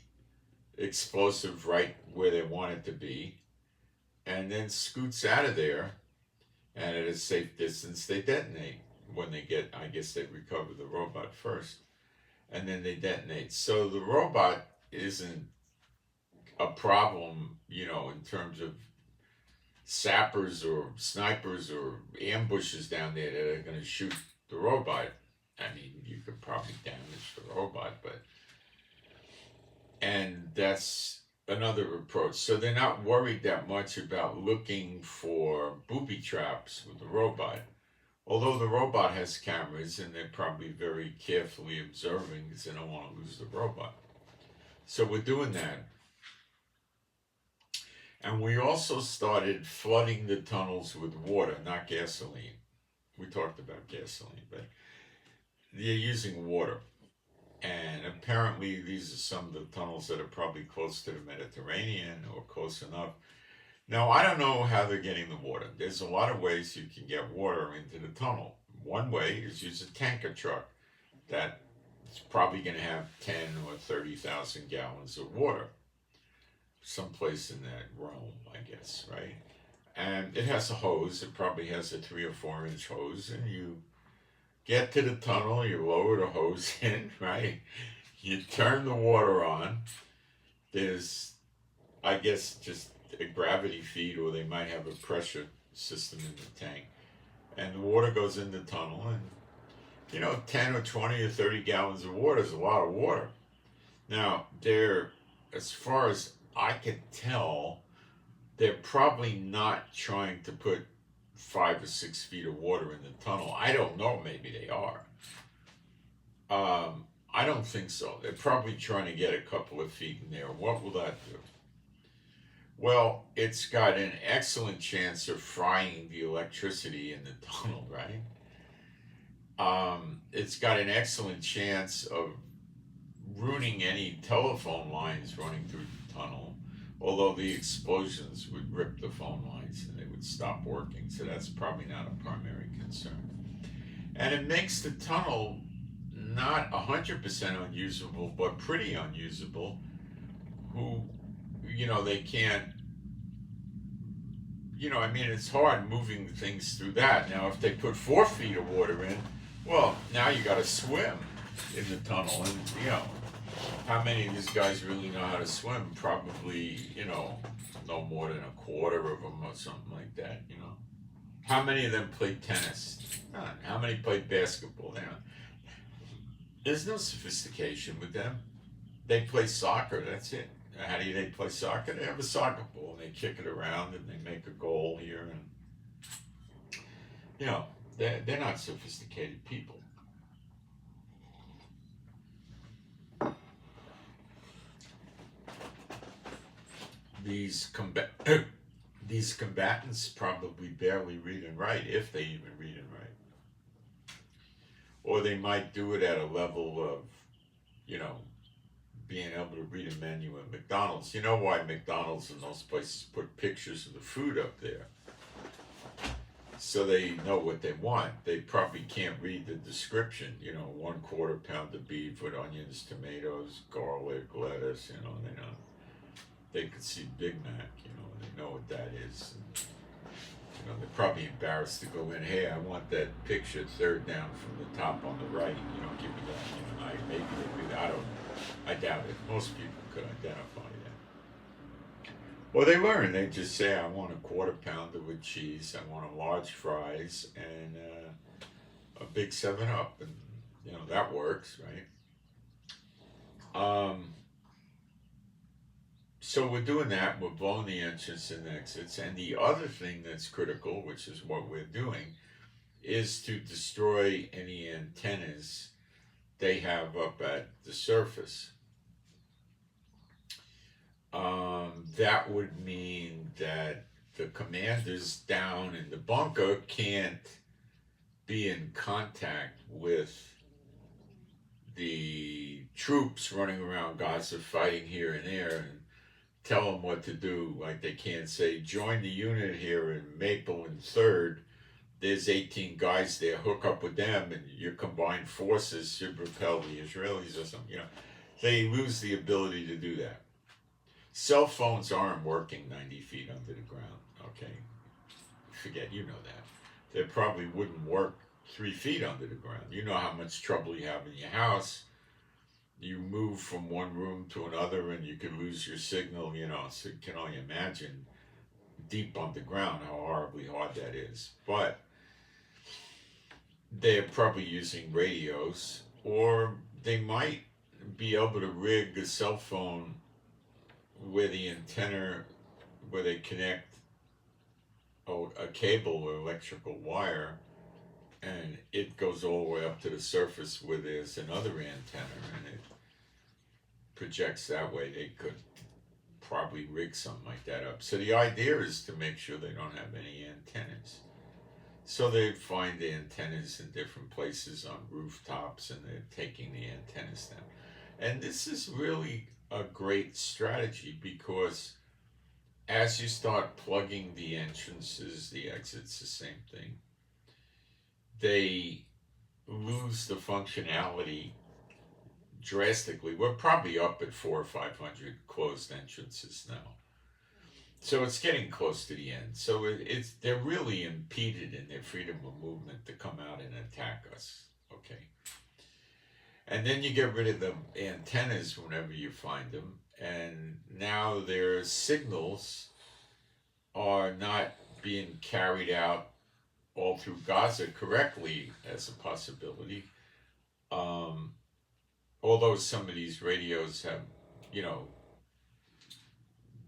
explosive right where they want it to be and then scoots out of there, and at a safe distance they detonate. When they get, I guess they recover the robot first and then they detonate. So the robot isn't a problem, in terms of sappers or snipers or ambushes down there that are going to shoot the robot. I mean, you could probably damage the robot, and that's another approach. So they're not worried that much about looking for booby traps with the robot. Although the robot has cameras and they're probably very carefully observing because they don't want to lose the robot. So we're doing that. And we also started flooding the tunnels with water, not gasoline. We talked about gasoline, but they're using water. And apparently these are some of the tunnels that are probably close to the Mediterranean or close enough. Now, I don't know how they're getting the water. There's a lot of ways you can get water into the tunnel. One way is use a tanker truck that is probably going to have 10 or 30,000 gallons of water. Someplace in that realm, I guess, right? And it has a hose. It probably has a 3 or 4 inch hose, and you get to the tunnel, you lower the hose in, right? You turn the water on. There's, I guess, just a gravity feed, or they might have a pressure system in the tank, and the water goes in the tunnel, and 10 or 20 or 30 gallons of water is a lot of water. Now, as far as I can tell, they're probably not trying to put 5 or 6 feet of water in the tunnel. I don't know, maybe they are. I don't think so. They're probably trying to get a couple of feet in there. What will that do? Well, it's got an excellent chance of frying the electricity in the tunnel, right? It's got an excellent chance of ruining any telephone lines running through the tunnel, although the explosions would rip the phone lines and they would stop working, so that's probably not a primary concern. And it makes the tunnel not 100% unusable, but pretty unusable. They can't, it's hard moving things through that. Now, if they put 4 feet of water in, well, now you got to swim in the tunnel, and how many of these guys really know how to swim? Probably, no more than a quarter of them or something like that, How many of them play tennis? None. How many play basketball? There's no sophistication with them. They play soccer, that's it. How do they play soccer? They have a soccer ball and they kick it around and they make a goal here, and they're not sophisticated people. These combatants probably barely read and write, if they even read and write. Or they might do it at a level of, being able to read a menu at McDonald's. You know why McDonald's and those places put pictures of the food up there? So they know what they want. They probably can't read the description, 1/4 pound of beef with onions, tomatoes, garlic, lettuce, they could see Big Mac, they know what that is. And, they're probably embarrassed to go in, hey, I want that picture 3rd down from the top on the right, give me that. Maybe they do that. I don't know. I doubt it. Most people could identify that. Well, they learn. They just say, I want a 1/4 pounder with cheese, I want a large fries, and a big 7-Up, and that works, right? So we're doing that. We're blowing the entrance and exits, and the other thing that's critical, which is what we're doing, is to destroy any antennas they have up at the surface. That would mean that the commanders down in the bunker can't be in contact with the troops running around Gaza fighting here and there and tell them what to do. Like they can't say, join the unit here in Maple and 3rd. There's 18 guys there, hook up with them, and your combined forces should repel the Israelis or something. They lose the ability to do that. Cell phones aren't working 90 feet under the ground, okay? Forget, you know that. They probably wouldn't work 3 feet under the ground. You know how much trouble you have in your house. You move from one room to another and you could lose your signal, so you can only imagine deep underground how horribly hard that is. But they're probably using radios, or they might be able to rig a cell phone where the antenna, where they connect a cable or electrical wire, and it goes all the way up to the surface where there's another antenna, and it projects that way. They could probably rig something like that up. So the idea is to make sure they don't have any antennas. So they find the antennas in different places on rooftops, and they're taking the antennas down. And this is really a great strategy, because as you start plugging the entrances, the exits, the same thing, they lose the functionality drastically. We're probably up at 400 or 500 closed entrances now. So it's getting close to the end. So they're really impeded in their freedom of movement to come out and attack us. Okay. And then you get rid of the antennas whenever you find them, and now their signals are not being carried out all through Gaza correctly as a possibility. Although some of these radios have,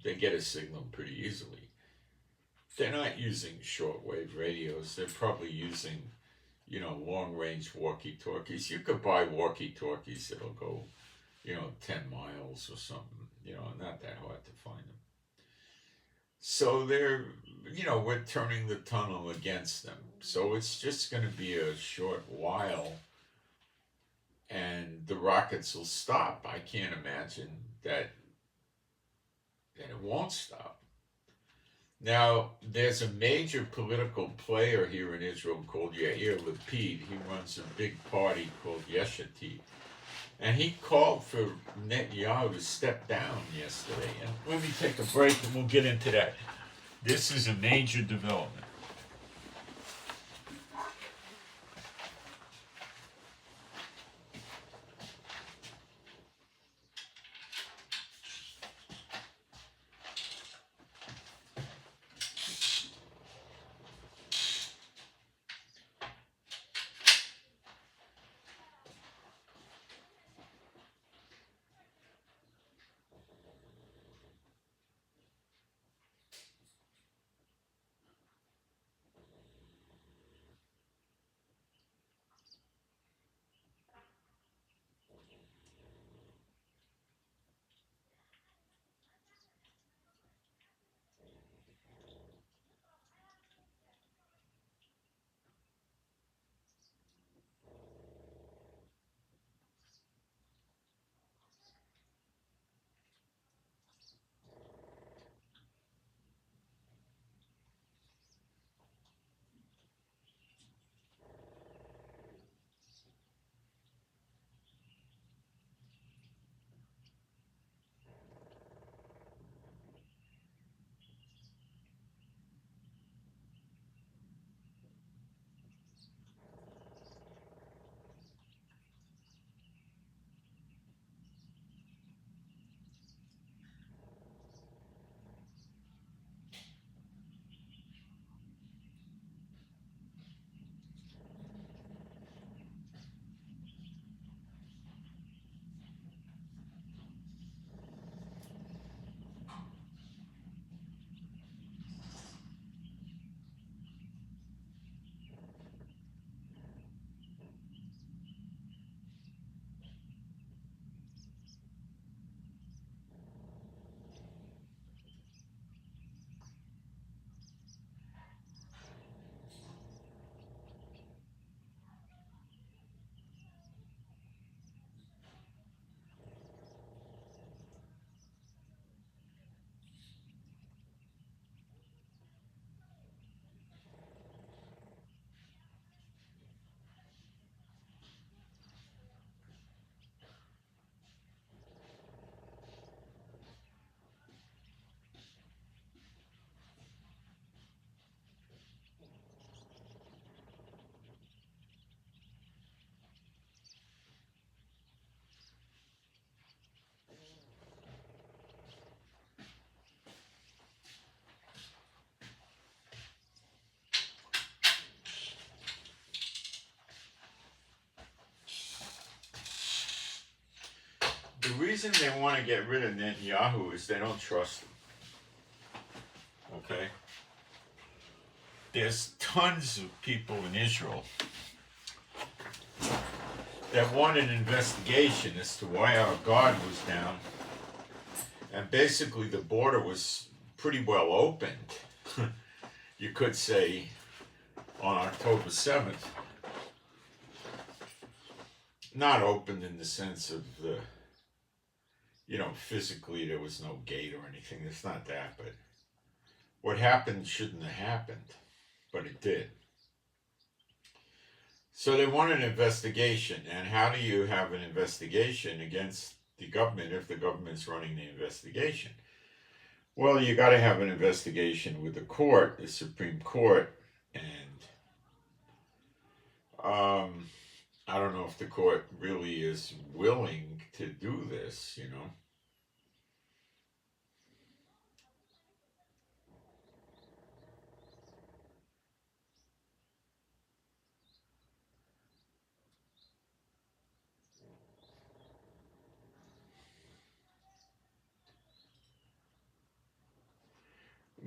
they get a signal pretty easily. They're not using shortwave radios. They're probably using, long-range walkie-talkies. You could buy walkie-talkies that'll go, 10 miles or something, not that hard to find them. So they're, we're turning the tunnel against them. So it's just going to be a short while, and the rockets will stop. I can't imagine that it won't stop. Now, there's a major political player here in Israel called Yair Lapid. He runs a big party called Yesh Atid. And he called for Netanyahu to step down yesterday. And let me take a break and we'll get into that. This is a major development. The reason they want to get rid of Netanyahu is they don't trust him. Okay? There's tons of people in Israel that want an investigation as to why our guard was down. And basically the border was pretty well opened, you could say, on October 7th. Not opened in the sense of the, physically there was no gate or anything. It's not that, but what happened shouldn't have happened, but it did. So they want an investigation, and how do you have an investigation against the government if the government's running the investigation? Well, you got to have an investigation with the court, the Supreme Court, and I don't know if the court really is willing to do this,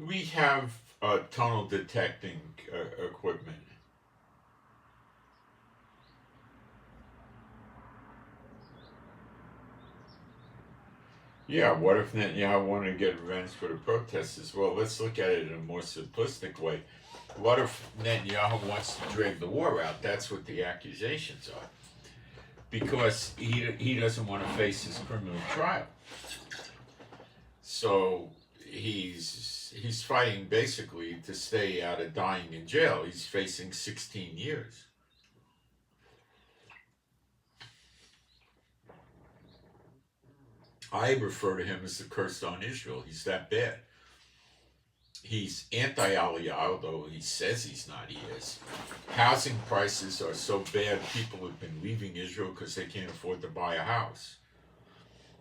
We have tunnel detecting equipment. Yeah, what if Netanyahu wanted to get revenge for the protesters? Well, let's look at it in a more simplistic way. What if Netanyahu wants to drag the war out? That's what the accusations are. Because he doesn't want to face his criminal trial. So he's fighting basically to stay out of dying in jail. He's facing 16 years. I refer to him as the curse on Israel. He's that bad. He's anti-Aliyah, although he says he's not, he is. Housing prices are so bad, people have been leaving Israel because they can't afford to buy a house.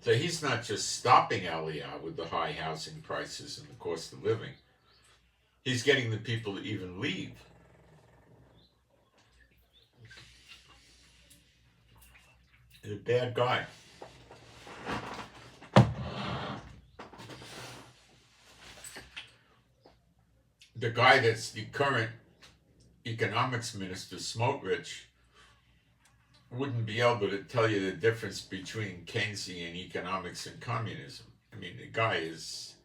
So he's not just stopping Aliyah with the high housing prices and the cost of living. He's getting the people to even leave. He's a bad guy. The guy that's the current economics minister, Smotrich, wouldn't be able to tell you the difference between Keynesian economics and communism. I mean, the guy has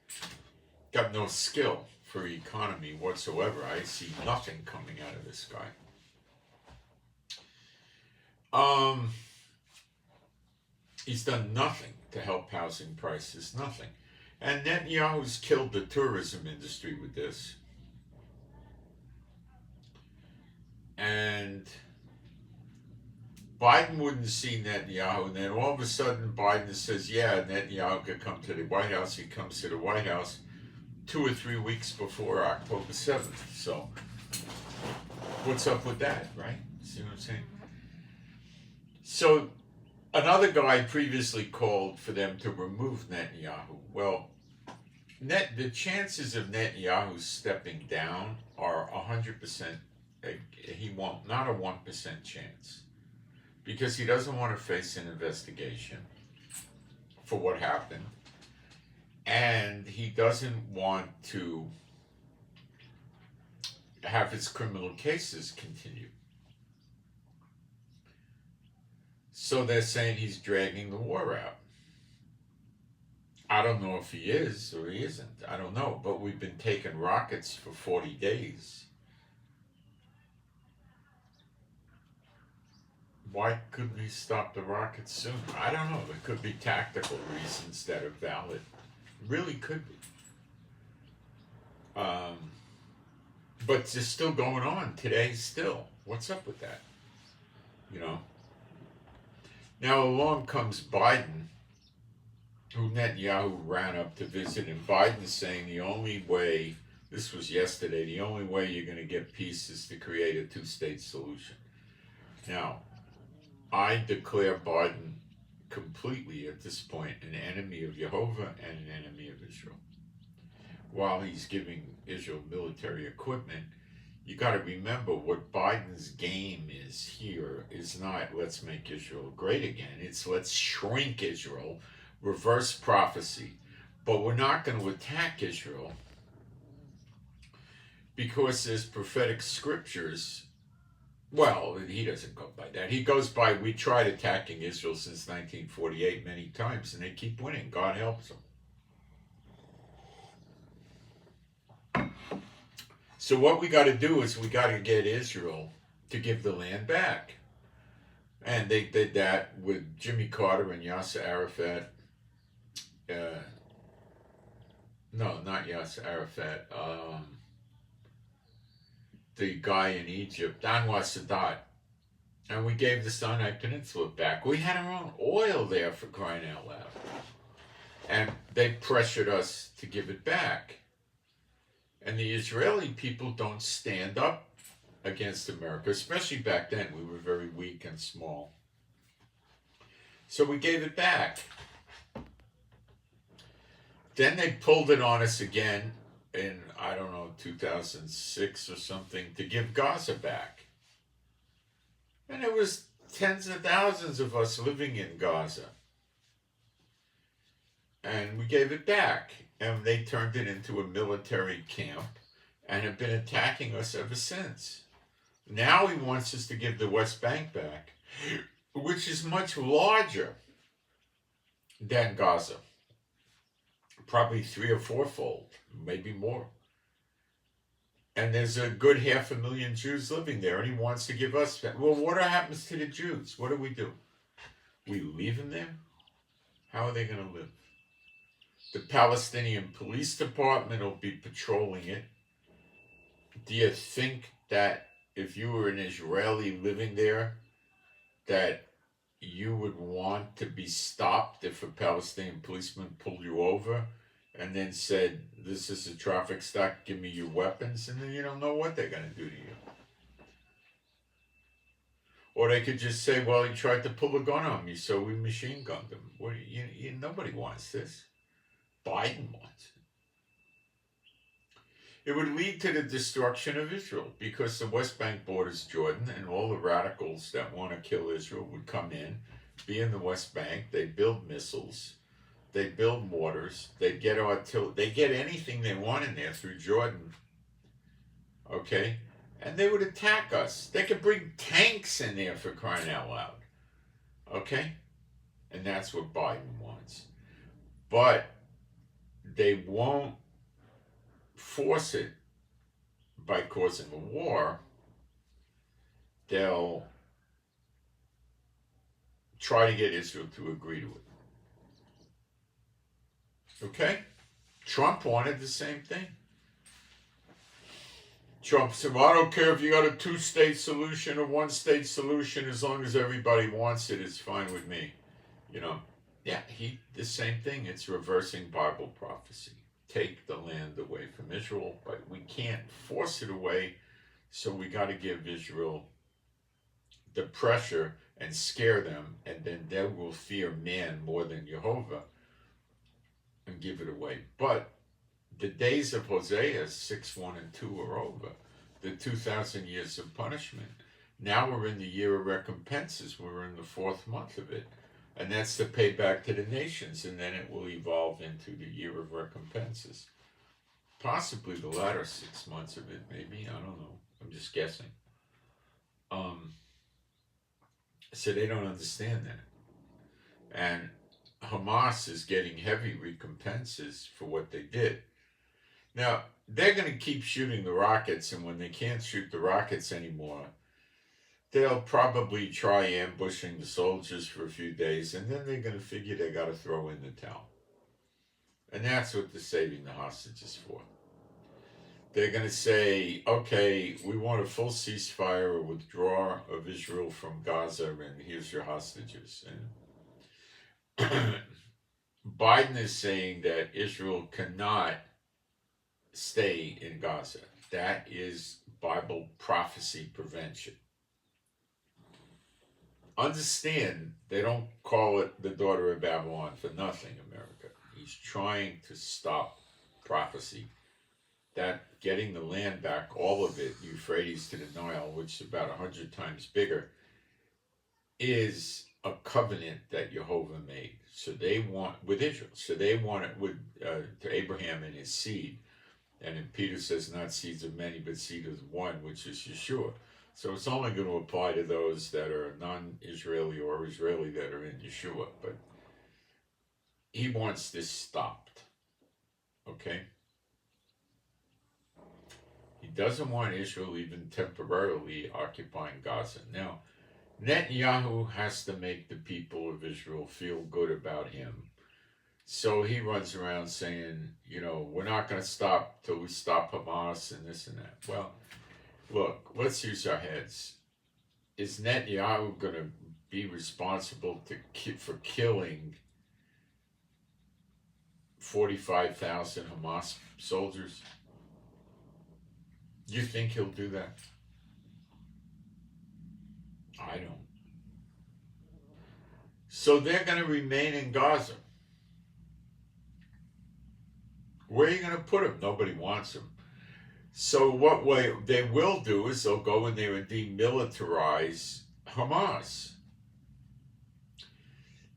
got no skill for economy whatsoever. I see nothing coming out of this guy. He's done nothing to help housing prices, nothing. And Netanyahu's killed the tourism industry with this. And Biden wouldn't see Netanyahu, and then all of a sudden Biden says, yeah, Netanyahu could come to the White House. He comes to the White House 2 or 3 weeks before October 7th. So what's up with that, right? See what I'm saying? So another guy previously called for them to remove Netanyahu. Well, the chances of Netanyahu stepping down are 100%. He won't, not a 1% chance. Because he doesn't want to face an investigation for what happened. And he doesn't want to have his criminal cases continue. So they're saying he's dragging the war out. I don't know if he is or he isn't. I don't know. But we've been taking rockets for 40 days. Why couldn't he stop the rockets sooner? I don't know. There could be tactical reasons that are valid. Really could be. But it's still going on today still. What's up with that? Now along comes Biden, who Netanyahu ran up to visit, and Biden's saying the only way, this was yesterday, the only way you're going to get peace is to create a two-state solution. Now, I declare Biden completely at this point an enemy of Jehovah and an enemy of Israel. While he's giving Israel military equipment, you got to remember what Biden's game is here is not let's make Israel great again. It's let's shrink Israel, reverse prophecy. But we're not going to attack Israel because there's prophetic scriptures. Well, he doesn't go by that. He goes by, we tried attacking Israel since 1948 many times, and they keep winning. God helps them. So what we got to do is we got to get Israel to give the land back. And they did that with Jimmy Carter and Yasser Arafat. No, not Yasser Arafat. The guy in Egypt, Anwar Sadat. And we gave the Sinai Peninsula back. We had our own oil there, for crying out loud. And they pressured us to give it back. And the Israeli people don't stand up against America, especially back then. We were very weak and small. So we gave it back. Then they pulled it on us again in, 2006 or something, to give Gaza back. And there was tens of thousands of us living in Gaza. And we gave it back. And they turned it into a military camp and have been attacking us ever since. Now he wants us to give the West Bank back, which is much larger than Gaza. Probably 3 or 4-fold, maybe more. And there's a good 500,000 Jews living there, and he wants to give us back. Well, what happens to the Jews? What do? We leave them there? How are they going to live? The Palestinian Police Department will be patrolling it. Do you think that if you were an Israeli living there, that you would want to be stopped if a Palestinian policeman pulled you over and then said, this is a traffic stop, give me your weapons, and then you don't know what they're going to do to you? Or they could just say, well, he tried to pull a gun on me, so we machine gunned him. Nobody wants this. Biden wants it. It would lead to the destruction of Israel because the West Bank borders Jordan, and all the radicals that want to kill Israel would come in, be in the West Bank. They build missiles, they build mortars, they get artillery, they get anything they want in there through Jordan. Okay? And they would attack us. They could bring tanks in there, for crying out loud. Okay? And that's what Biden wants. But they won't force it by causing a war. They'll try to get Israel to agree to it. Okay? Trump wanted the same thing. Trump said, well, I don't care if you got a 2-state solution or 1-state solution, as long as everybody wants it, it's fine with me. Yeah, the same thing. It's reversing Bible prophecy. Take the land away from Israel, but we can't force it away, so we got to give Israel the pressure and scare them, and then they will fear man more than Jehovah and give it away. But the days of Hosea 6:1 and 2 are over. The 2,000 years of punishment. Now we're in the year of recompenses. We're in the 4th month of it. And that's to pay back to the nations, and then it will evolve into the year of recompenses. Possibly the latter 6 months of it, maybe. I don't know. I'm just guessing. So they don't understand that. And Hamas is getting heavy recompenses for what they did. Now, they're going to keep shooting the rockets, and when they can't shoot the rockets anymore, they'll probably try ambushing the soldiers for a few days, and then they're going to figure they got to throw in the towel. And that's what the saving the hostages for. They're going to say, okay, we want a full ceasefire or withdrawal of Israel from Gaza, and here's your hostages. And Biden is saying that Israel cannot stay in Gaza. That is Bible prophecy prevention. Understand, they don't call it the daughter of Babylon for nothing, America. He's trying to stop prophecy that getting the land back, all of it, Euphrates to the Nile, which is about 100 times bigger, is a covenant that Jehovah made. So they want, with Israel, so they want it with to Abraham and his seed. And then Peter says, not seeds of many, but seed of one, which is Yeshua. So it's only going to apply to those that are non-Israeli or Israeli that are in Yeshua. But he wants this stopped. Okay? He doesn't want Israel even temporarily occupying Gaza. Now, Netanyahu has to make the people of Israel feel good about him. So he runs around saying, you know, we're not going to stop till we stop Hamas and this and that. Well, look, let's use our heads. Is Netanyahu going to be responsible for killing 45,000 Hamas soldiers? You think he'll do that? I don't. So they're going to remain in Gaza. Where are you going to put them? Nobody wants them. So what way they will do is they'll go in there and demilitarize Hamas.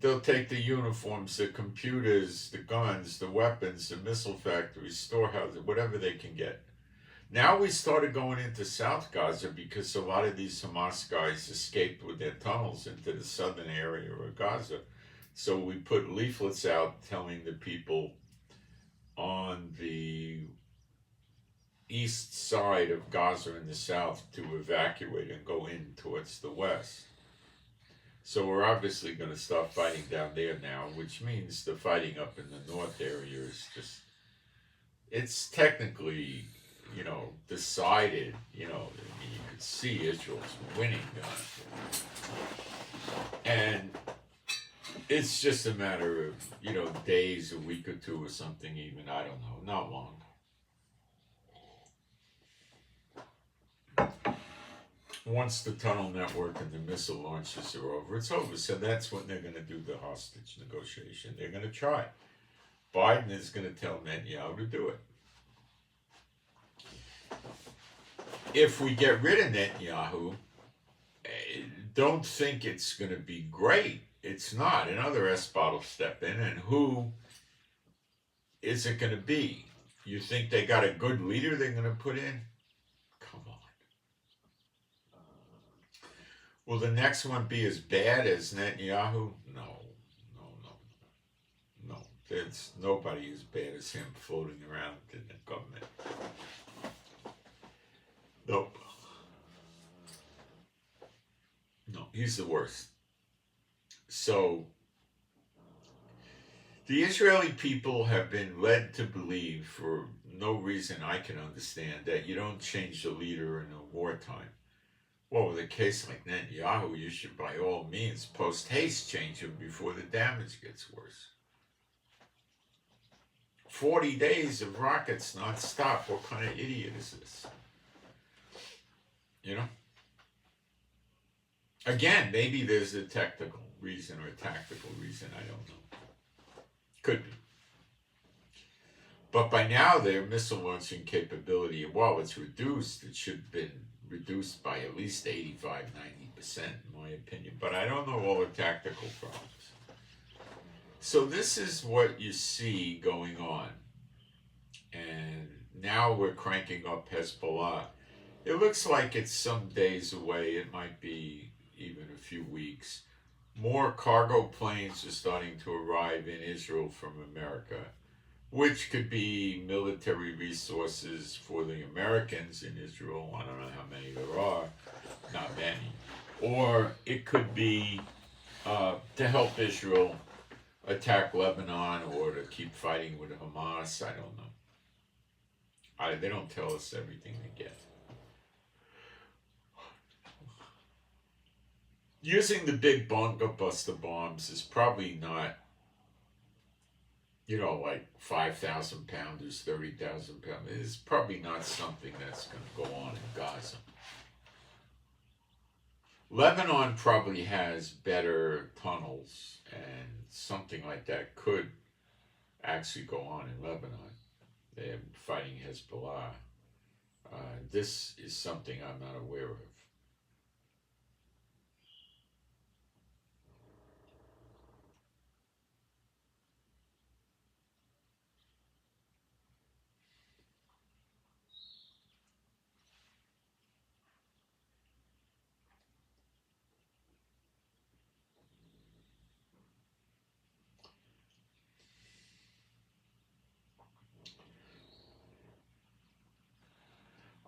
They'll take the uniforms, the computers, the guns, the weapons, the missile factories, storehouses, whatever they can get. Now we started going into South Gaza because a lot of these Hamas guys escaped with their tunnels into the southern area of Gaza. So we put leaflets out telling the people on the east side of Gaza in the south to evacuate and go in towards the west. So we're obviously going to start fighting down there now, which means the fighting up in the north area is just, it's technically, you know, decided, you know, I mean, you could see Israel's winning. And it's just a matter of, you know, days, a week or two or something even, I don't know, not long. Once the tunnel network and the missile launches are over, it's over. So that's when they're going to do the hostage negotiation. They're going to try. Biden is going to tell Netanyahu to do it. If we get rid of Netanyahu, don't think it's going to be great. It's not. Another Hezbollah will step in, and who is it going to be? You think they got a good leader they're going to put in? Come on. Will the next one be as bad as Netanyahu? No. There's nobody as bad as him floating around in the government. Nope. No, he's the worst. So, the Israeli people have been led to believe, for no reason I can understand, that you don't change the leader in a wartime. Well, with a case like Netanyahu, you should by all means post-haste change him before the damage gets worse. 40 days of rockets non-stop. What kind of idiot is this? You know? Again, maybe there's a technical reason or a tactical reason, I don't know. Could be. But by now, their missile launching capability, while it's reduced, it should have been reduced by at least 85-90%, in my opinion. But I don't know all the tactical problems. So this is what you see going on. And now we're cranking up Hezbollah. It looks like it's some days away. It might be even a few weeks. More cargo planes are starting to arrive in Israel from America, which could be military resources for the Americans in Israel. I don't know how many there are, not many. Or it could be to help Israel attack Lebanon or to keep fighting with Hamas. I don't know. They don't tell us everything they get. Using the big bunker buster bombs is probably not, you know, like 5,000 pounders, 30,000 pounders. It's probably not something that's going to go on in Gaza. Lebanon probably has better tunnels, and something like that could actually go on in Lebanon. They're fighting Hezbollah. This is something I'm not aware of.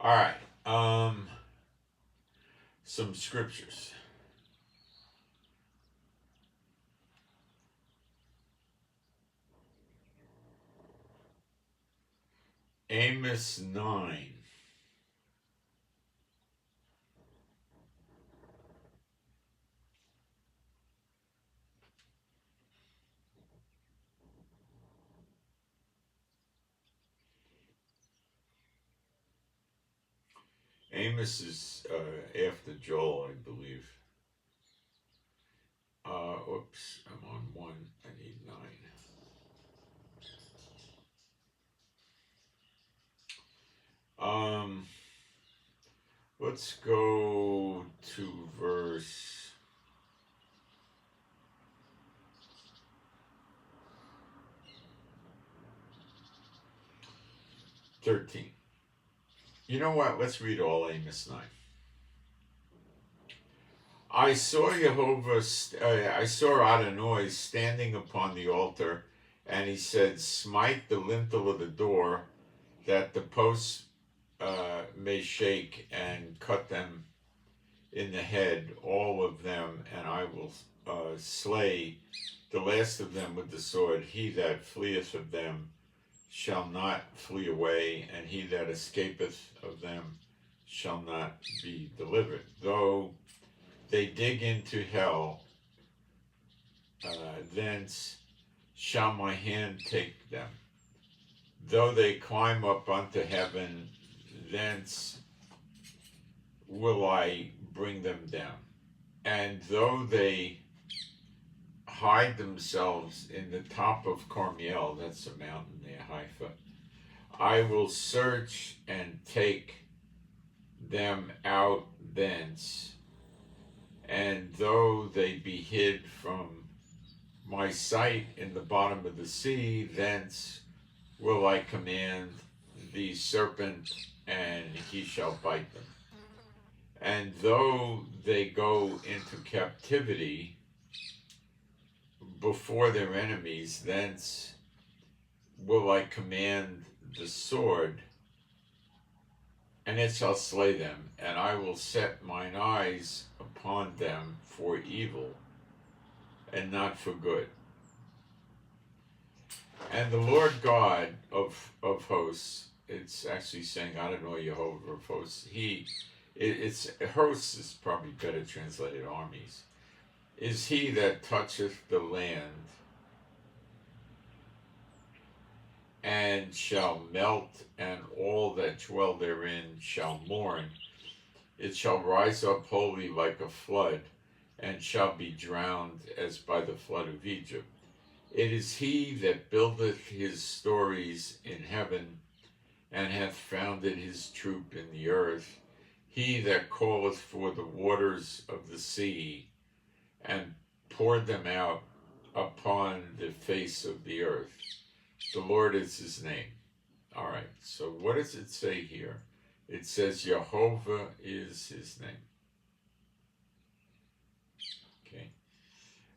All right. Some scriptures. Amos 9. Amos is after Joel, I believe. Oops, I'm on 1. I need 9. Let's go to verse 13. You know what? Let's read all Amos 9. I saw I saw Adonai standing upon the altar, and he said, smite the lintel of the door, that the posts may shake, and cut them in the head, all of them, and I will slay the last of them with the sword. He that fleeth of them shall not flee away, and he that escapeth of them shall not be delivered. Though they dig into hell, thence shall my hand take them. Though they climb up unto heaven, thence will I bring them down. And though they hide themselves in the top of Carmel, that's a mountain near Haifa, I will search and take them out thence. And though they be hid from my sight in the bottom of the sea, thence will I command the serpent, and he shall bite them. And though they go into captivity before their enemies, thence will I command the sword, and it shall slay them, and I will set mine eyes upon them for evil, and not for good. And the Lord God of hosts, it's actually saying, I don't know, Jehovah of hosts, it's hosts is probably better translated armies, is he that toucheth the land, and shall melt, and all that dwell therein shall mourn. It shall rise up wholly like a flood, and shall be drowned as by the flood of Egypt. It is he that buildeth his stories in heaven, and hath founded his troop in the earth. He that calleth for the waters of the sea, and poured them out upon the face of the earth. The Lord is his name. All right, so what does it say here? It says Jehovah is his name. Okay.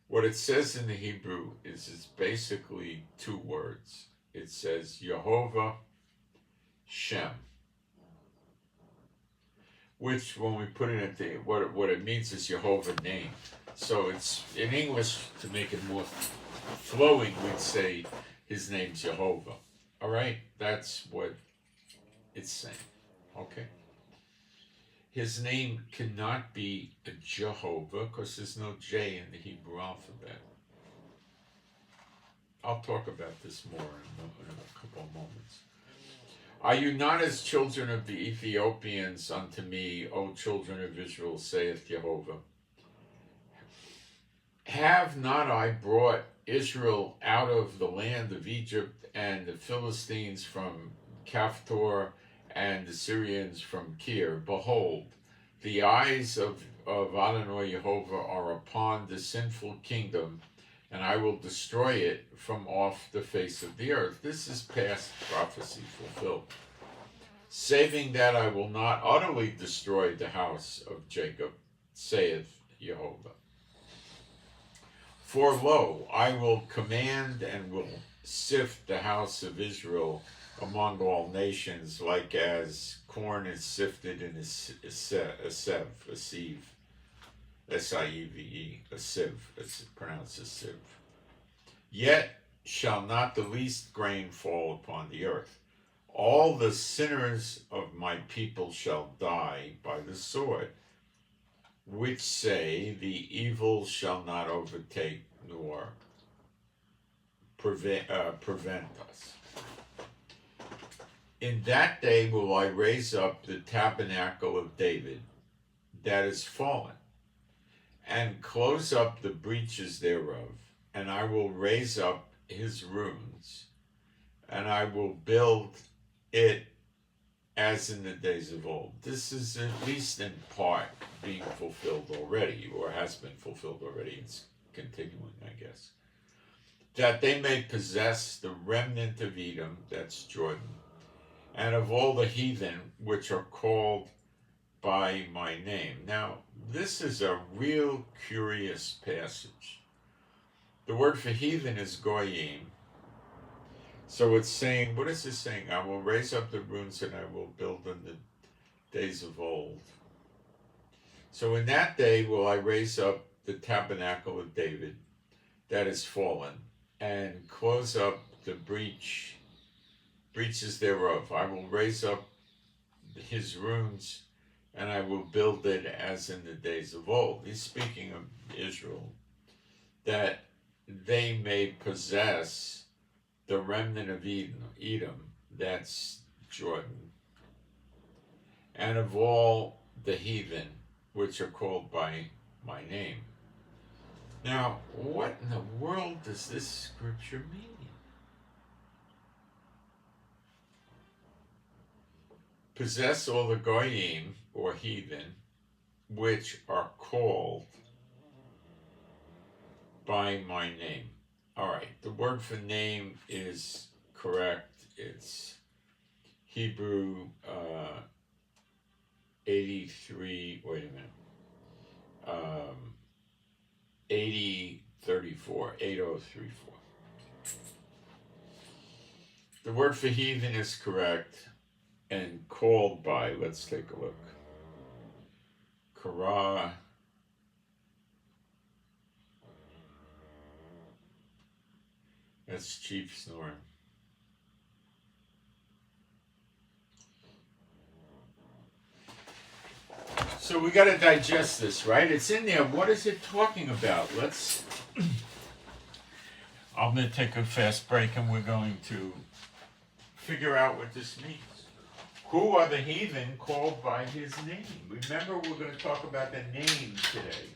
What it says in the Hebrew is it's basically two words. It says Jehovah Shem, which when we put it into what it means is Jehovah name. So it's in English, to make it more flowing, we'd say his name's Jehovah. All right, that's what it's saying. Okay. His name cannot be a Jehovah because there's no J in the Hebrew alphabet. I'll talk about this more in a couple of moments. Are you not as children of the Ethiopians unto me, O children of Israel, saith Jehovah? Have not I brought Israel out of the land of Egypt, and the Philistines from Caphtor, and the Syrians from Kir. Behold, the eyes of Adonai Yehovah are upon the sinful kingdom, and I will destroy it from off the face of the earth. This is past prophecy fulfilled. Saving that I will not utterly destroy the house of Jacob, saith Yehovah. For lo, I will command and will sift the house of Israel among all nations, like as corn is sifted in a sieve, S-I-E-V-E, a sieve, it's pronounced a sieve. Yet shall not the least grain fall upon the earth. All the sinners of my people shall die by the sword, which say the evil shall not overtake nor prevent us. In that day will I raise up the tabernacle of David that is fallen, and close up the breaches thereof, and I will raise up his ruins, and I will build it as in the days of old. This is at least in part being fulfilled already, or has been fulfilled already. It's continuing, I guess. That they may possess the remnant of Edom, that's Jordan, and of all the heathen which are called by my name. Now, this is a real curious passage. The word for heathen is goyim. So it's saying, what is this saying? I will raise up the ruins and I will build in the days of old. So in that day will I raise up the tabernacle of David that is fallen, and close up the breaches thereof. I will raise up his ruins, and I will build it as in the days of old. He's speaking of Israel, that they may possess the remnant of Edom, that's Jordan, and of all the heathen which are called by my name. Now, what in the world does this scripture mean? Possess all the goyim, or heathen, which are called by my name. All right, the word for name is correct. It's Hebrew 83, wait a minute, 8034. The word for heathen is correct, and called by, let's take a look. Kara, that's Chief snoring. So we got to digest this, right? It's in there. What is it talking about? I'm going to take a fast break and we're going to figure out what this means. Who are the heathen called by his name? Remember, we're going to talk about the name today.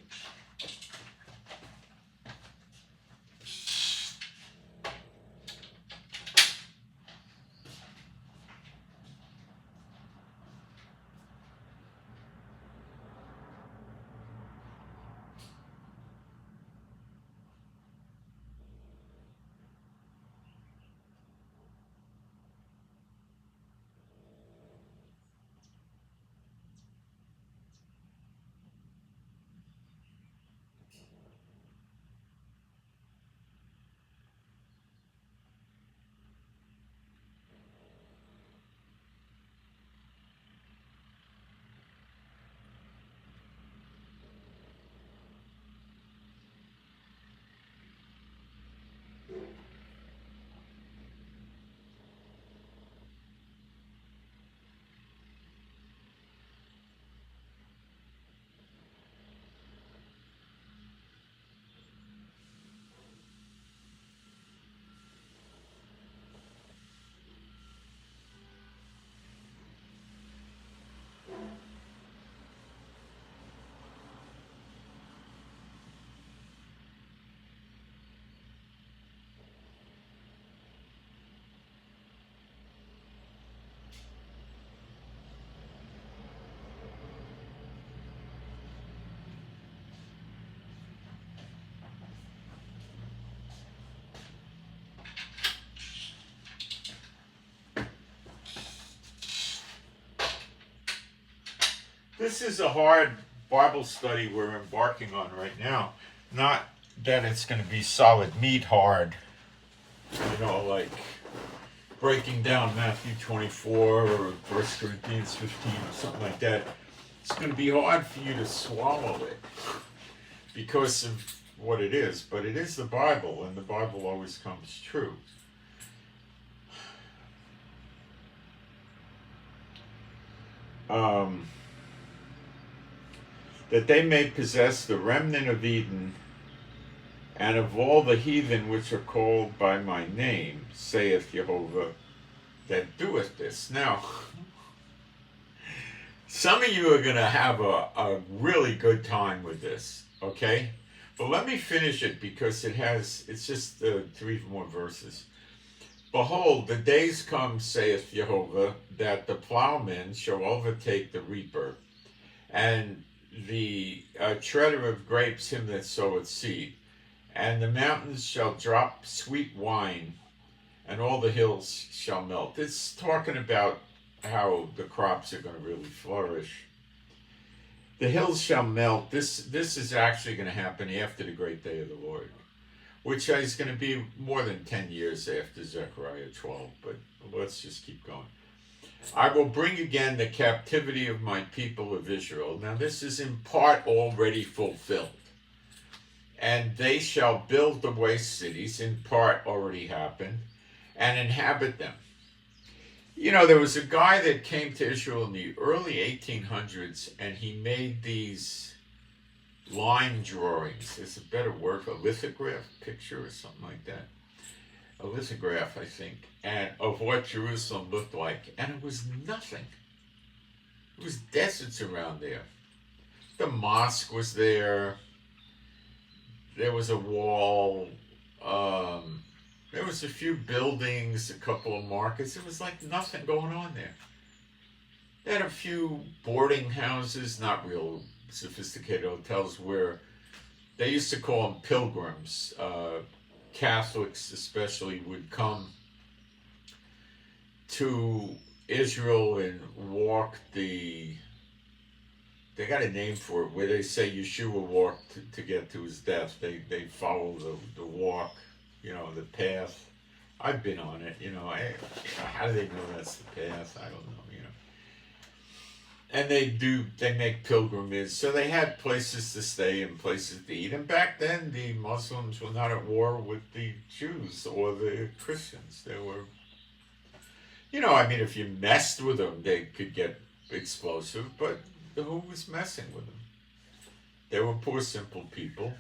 This is a hard Bible study we're embarking on right now. Not that it's going to be solid meat hard, like breaking down Matthew 24 or 1 Corinthians 15 or something like that. It's going to be hard for you to swallow it because of what it is. But it is the Bible, and the Bible always comes true. That they may possess the remnant of Eden and of all the heathen which are called by my name, saith Jehovah, that doeth this. Now, some of you are going to have a really good time with this, okay? But let me finish it because it's just 3 more verses. Behold, the days come, saith Jehovah, that the plowman shall overtake the reaper, and the treader of grapes him that soweth seed. And the mountains shall drop sweet wine, and all the hills shall melt. It's talking about how the crops are going to really flourish. The hills shall melt. This is actually going to happen after the great day of the Lord, which is going to be more than 10 years after Zechariah 12, but let's just keep going. I will bring again the captivity of my people of Israel. Now this is in part already fulfilled. And they shall build the waste cities, in part already happened, and inhabit them. There was a guy that came to Israel in the early 1800s, and he made these line drawings. There's a better word for lithograph, picture or something like that. A lithograph, I think, and of what Jerusalem looked like. And it was nothing. It was deserts around there. The mosque was there. There was a wall. There was a few buildings, a couple of markets. It was like nothing going on there. They had a few boarding houses, not real sophisticated hotels, where they used to call them pilgrims. Catholics especially would come to Israel and walk they got a name for it, where they say Yeshua walked to get to his death. They follow the walk, the path. I've been on it, how do they know that's the path? I don't know, And they make pilgrimage. So they had places to stay and places to eat. And back then, the Muslims were not at war with the Jews or the Christians. They were, if you messed with them, they could get explosive, but who was messing with them? They were poor, simple people.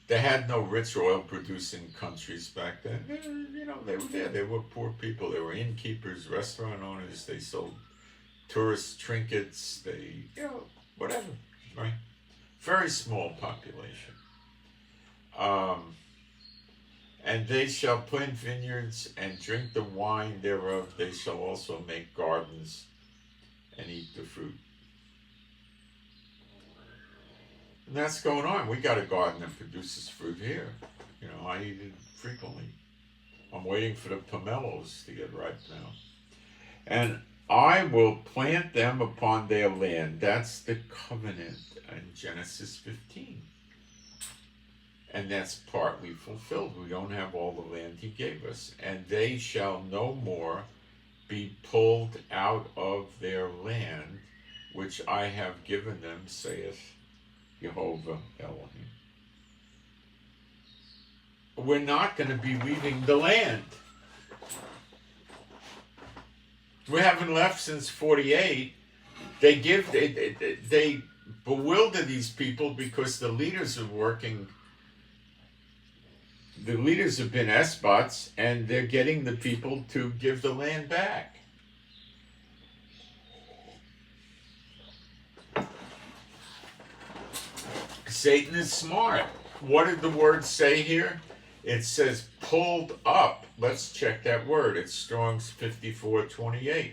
They had no rich oil-producing countries back then. They were there. They were poor people. They were innkeepers, restaurant owners. They sold tourist trinkets. They, whatever, right? Very small population. And they shall plant vineyards and drink the wine thereof. They shall also make gardens and eat the fruit. And that's going on. We got a garden that produces fruit here. I eat it frequently. I'm waiting for the pomelos to get ripe now. And I will plant them upon their land. That's the covenant in Genesis 15. And that's partly fulfilled. We don't have all the land he gave us. And they shall no more be pulled out of their land, which I have given them, saith Jehovah Elohim. We're not going to be leaving the land. We haven't left since 48. They bewilder these people because the leaders are working. The leaders have been espots, and they're getting the people to give the land back. Satan is smart. What did the word say here? It says pulled up. Let's check that word. It's Strong's 54:28.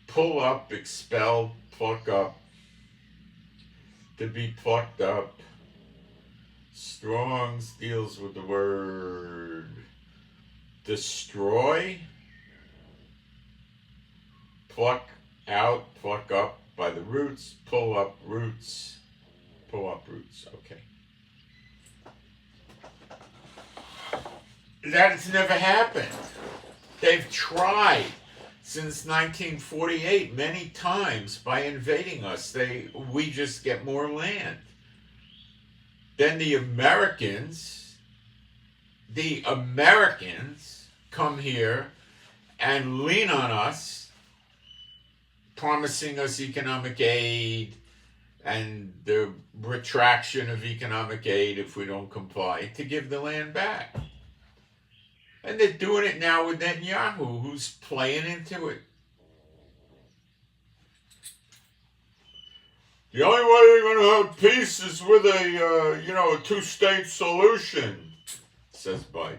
Pull up, expel, pluck up. To be plucked up. Strong's deals with the word destroy, pluck out, pluck up, by the roots, pull up roots, okay. That has never happened. They've tried since 1948 many times by invading us. We just get more land. Then the Americans come here and lean on us, promising us economic aid and the retraction of economic aid if we don't comply, to give the land back. And they're doing it now with Netanyahu, who's playing into it. The only way you're going to have peace is with a two-state solution, says Biden.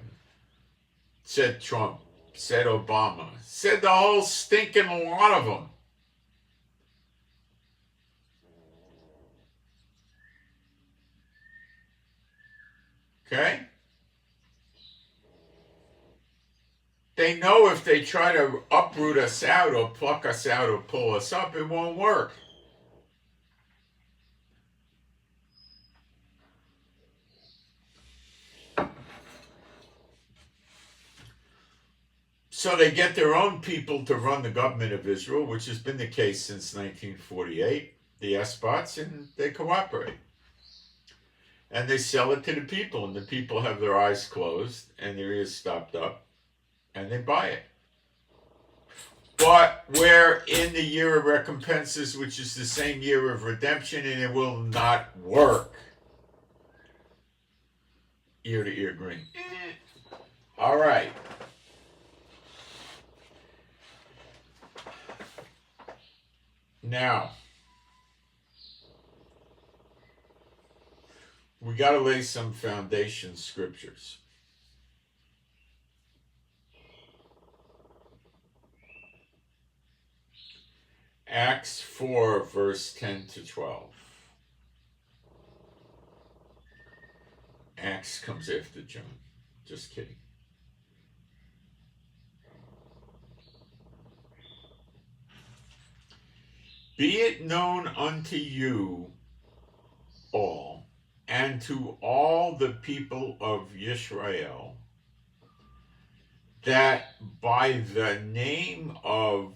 Said Trump. Said Obama. Said the whole stinking lot of them. Okay? They know if they try to uproot us out or pluck us out or pull us up, it won't work. So they get their own people to run the government of Israel, which has been the case since 1948, the Espots, and they cooperate. And they sell it to the people, and the people have their eyes closed and their ears stopped up, and they buy it. But we're in the year of recompenses, which is the same year of redemption, and it will not work. Ear to ear grin. All right. Now, we got to lay some foundation scriptures. Acts 4, verse 10 to 12. Acts comes after John. Just kidding. Be it known unto you all, and to all the people of Israel, that by the name of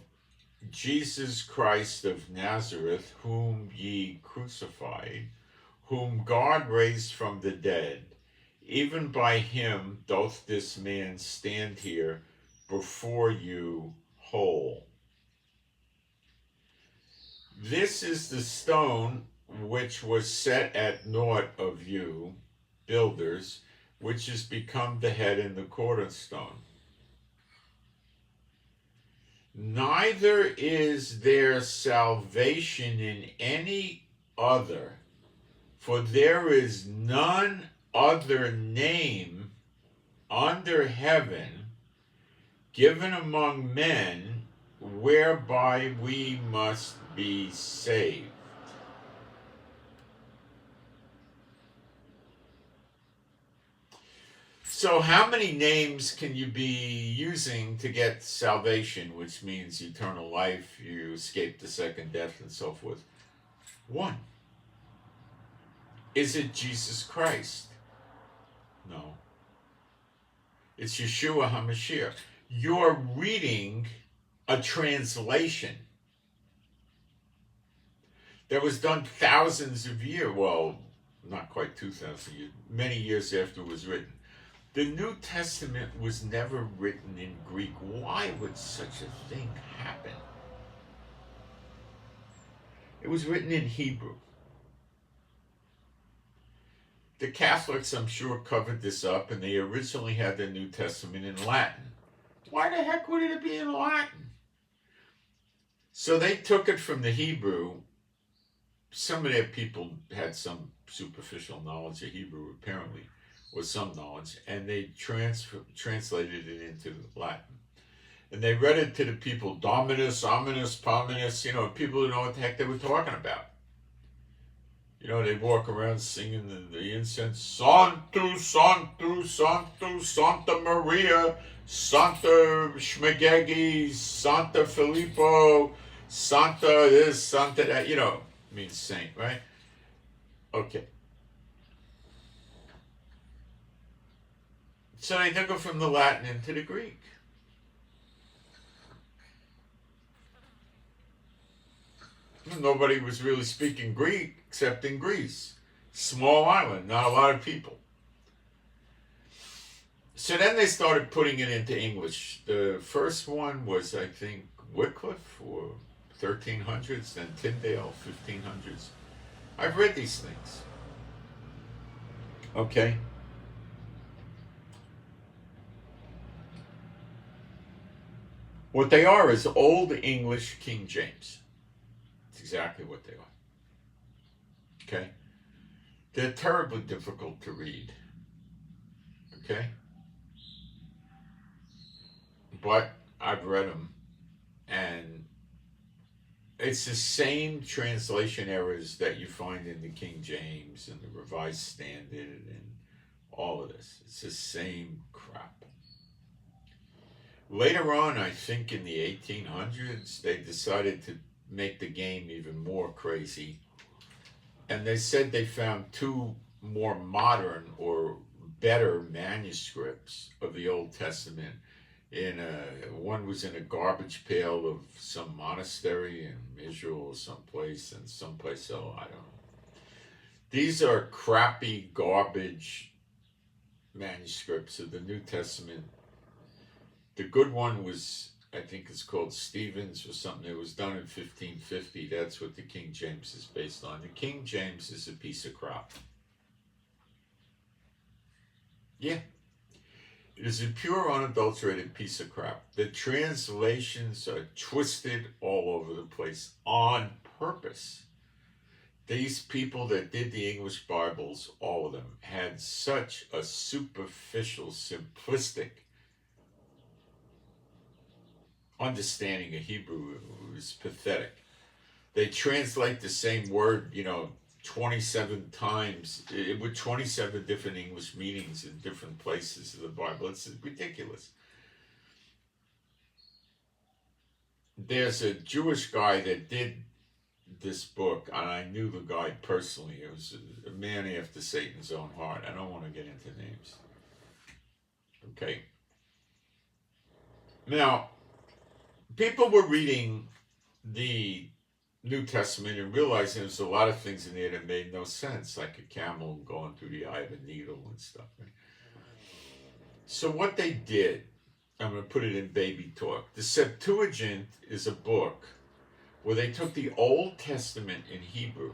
Jesus Christ of Nazareth, whom ye crucified, whom God raised from the dead, even by him doth this man stand here before you whole. This is the stone which was set at naught of you, builders, which is become the head and the cornerstone. Neither is there salvation in any other, for there is none other name under heaven given among men whereby we must be saved. So how many names can you be using to get salvation, which means eternal life, you escape the second death, and so forth? One. Is it Jesus Christ? No. It's Yeshua HaMashiach. You're reading a translation that was done thousands of years, well, not quite 2,000 years, many years after it was written. The New Testament was never written in Greek. Why would such a thing happen? It was written in Hebrew. The Catholics, I'm sure, covered this up, and they originally had the New Testament in Latin. Why the heck would it be in Latin? So they took it from the Hebrew. Some of their people had some superficial knowledge of Hebrew, apparently, or some knowledge, and they translated it into Latin. And they read it to the people, Dominus, Ominus, Pominus, people who know what the heck they were talking about. They walk around singing the incense, Sanctus, Sanctus, Sanctus, Santa Maria, Santa Shmegegi, Santa Filippo, Santa this, Santa that, means saint, right? Okay. So they took it from the Latin into the Greek. Nobody was really speaking Greek except in Greece. Small island, not a lot of people. So then they started putting it into English. The first one was, I think, Wycliffe, or 1300s, then Tyndale, 1500s. I've read these things. Okay. What they are is Old English King James. That's exactly what they are. Okay? They're terribly difficult to read. Okay? But I've read them, and it's the same translation errors that you find in the King James and the Revised Standard and all of this. It's the same crap. Later on, I think in the 1800s, they decided to make the game even more crazy. And they said they found two more modern or better manuscripts of the Old Testament. One was in a garbage pail of some monastery in Israel or someplace, and someplace else, I don't know. These are crappy garbage manuscripts of the New Testament. The good one was, I think it's called Stevens or something. It was done in 1550. That's what the King James is based on. The King James is a piece of crap. Yeah. It is a pure, unadulterated piece of crap. The translations are twisted all over the place on purpose. These people that did the English Bibles, all of them, had such a superficial, simplistic understanding of Hebrew. It was pathetic. They translate the same word, 27 times, with 27 different English meanings in different places of the Bible. It's ridiculous. There's a Jewish guy that did this book, and I knew the guy personally. It was a man after Satan's own heart. I don't want to get into names. Okay. Now, people were reading the New Testament and realizing there's a lot of things in there that made no sense, like a camel going through the eye of a needle and stuff. Right? So what they did, I'm going to put it in baby talk. The Septuagint is a book where they took the Old Testament in Hebrew.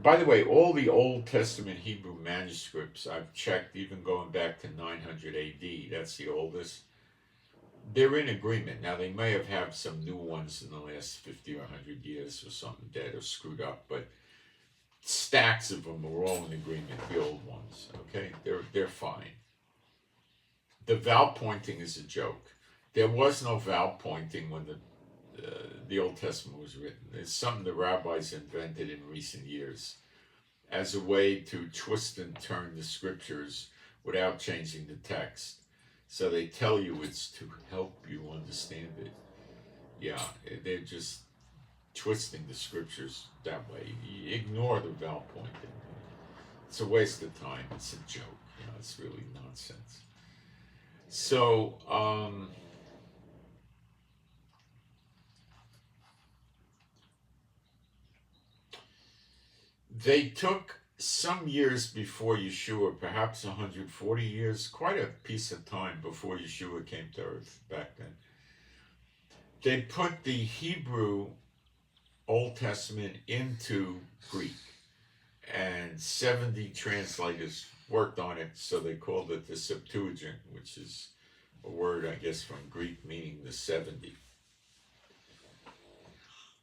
By the way, all the Old Testament Hebrew manuscripts I've checked, even going back to 900 AD, that's the oldest. They're in agreement. Now, they may have had some new ones in the last 50 or 100 years or something dead or screwed up, but stacks of them are all in agreement, the old ones, okay? They're fine. The vowel pointing is a joke. There was no vowel pointing when the Old Testament was written. It's something the rabbis invented in recent years as a way to twist and turn the scriptures without changing the text. So they tell you it's to help you understand it. Yeah, they're just twisting the scriptures that way. You ignore the vowel pointing. It's a waste of time. It's a joke. It's really nonsense. So, they took some years before Yeshua, perhaps 140 years, quite a piece of time before Yeshua came to earth back then. They put the Hebrew Old Testament into Greek, and 70 translators worked on it, so they called it the Septuagint, which is a word, I guess, from Greek meaning the 70.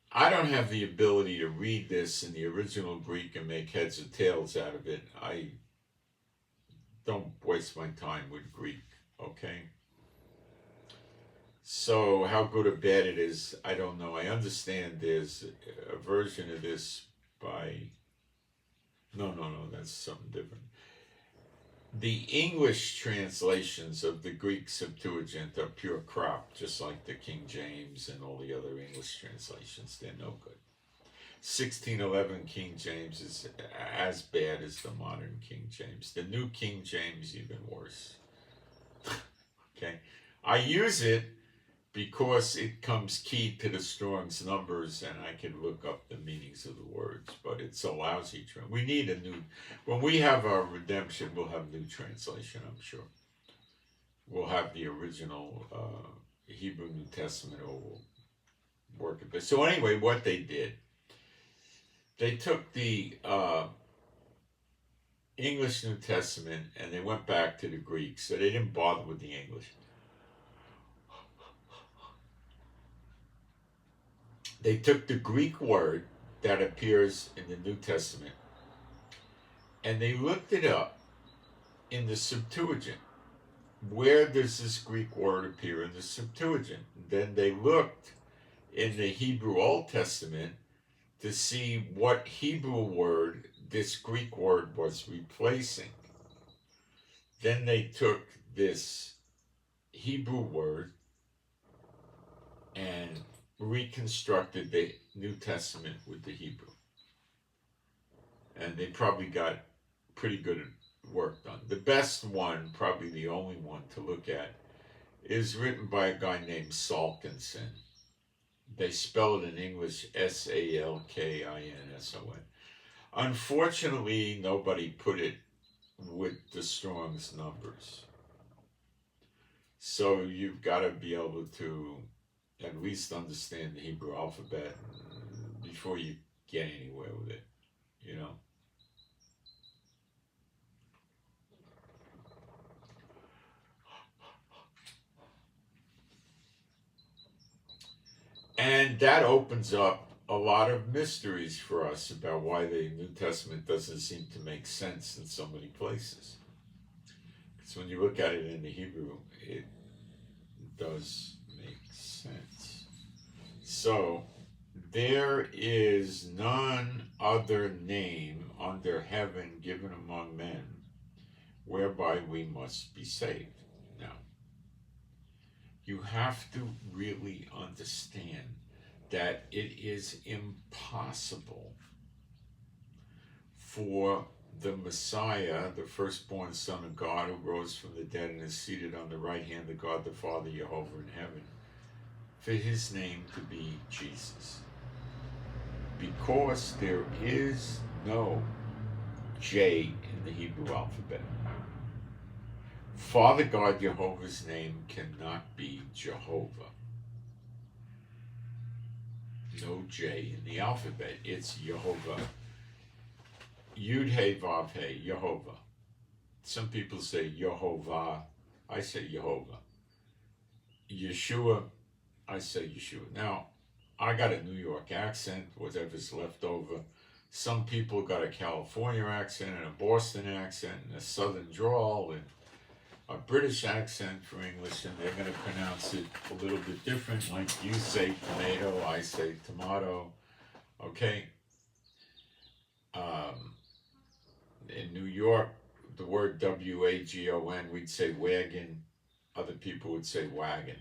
I don't have the ability to read this in the original Greek and make heads or tails out of it. I don't waste my time with Greek, okay? So how good or bad it is, I don't know. I understand there's a version of this by... No, that's something different. the English translations of the Greek Septuagint are pure crap, just like the King James and all the other English translations. They're no good. 1611 King James is as bad as the modern King James. The New King James even worse. Okay, I use it because it comes key to the Strong's numbers, and I can look up the meanings of the words. But it's a lousy translation. We need a new. When we have our redemption, we'll have new translation. I'm sure. We'll have the original Hebrew New Testament, or we'll work it. But so anyway, what they did. They took the English New Testament and they went back to the Greek, so they didn't bother with the English. They took the Greek word that appears in the New Testament and they looked it up in the Septuagint. Where does this Greek word appear in the Septuagint? Then they looked in the Hebrew Old Testament to see what Hebrew word this Greek word was replacing. Then they took this Hebrew word and reconstructed the New Testament with the Hebrew. And they probably got pretty good work done. The best one, probably the only one to look at, is written by a guy named Salkinson. They spell it in English Salkinson. Unfortunately, nobody put it with the Strong's numbers. So you've got to be able to at least understand the Hebrew alphabet before you get anywhere with it, you know. And that opens up a lot of mysteries for us about why the New Testament doesn't seem to make sense in so many places. Because when you look at it in the Hebrew, it does make sense. So, there is none other name under heaven given among men whereby we must be saved. Now, you have to really understand that it is impossible for the Messiah, the firstborn Son of God, who rose from the dead and is seated on the right hand of God the Father, Jehovah in heaven, for his name to be Jesus. Because there is no J in the Hebrew alphabet. Father God, Jehovah's name cannot be Jehovah. No J in the alphabet. It's Jehovah. Yud He Vav He, Jehovah. Some people say Yehovah. I say Jehovah. Yeshua, I say Yeshua. Now, I got a New York accent, whatever's left over. Some people got a California accent and a Boston accent and a Southern drawl and a British accent for English, and they're going to pronounce it a little bit different, like you say tomato, I say tomato, okay? In New York, the word W-A-G-O-N, we'd say wagon, other people would say wagon.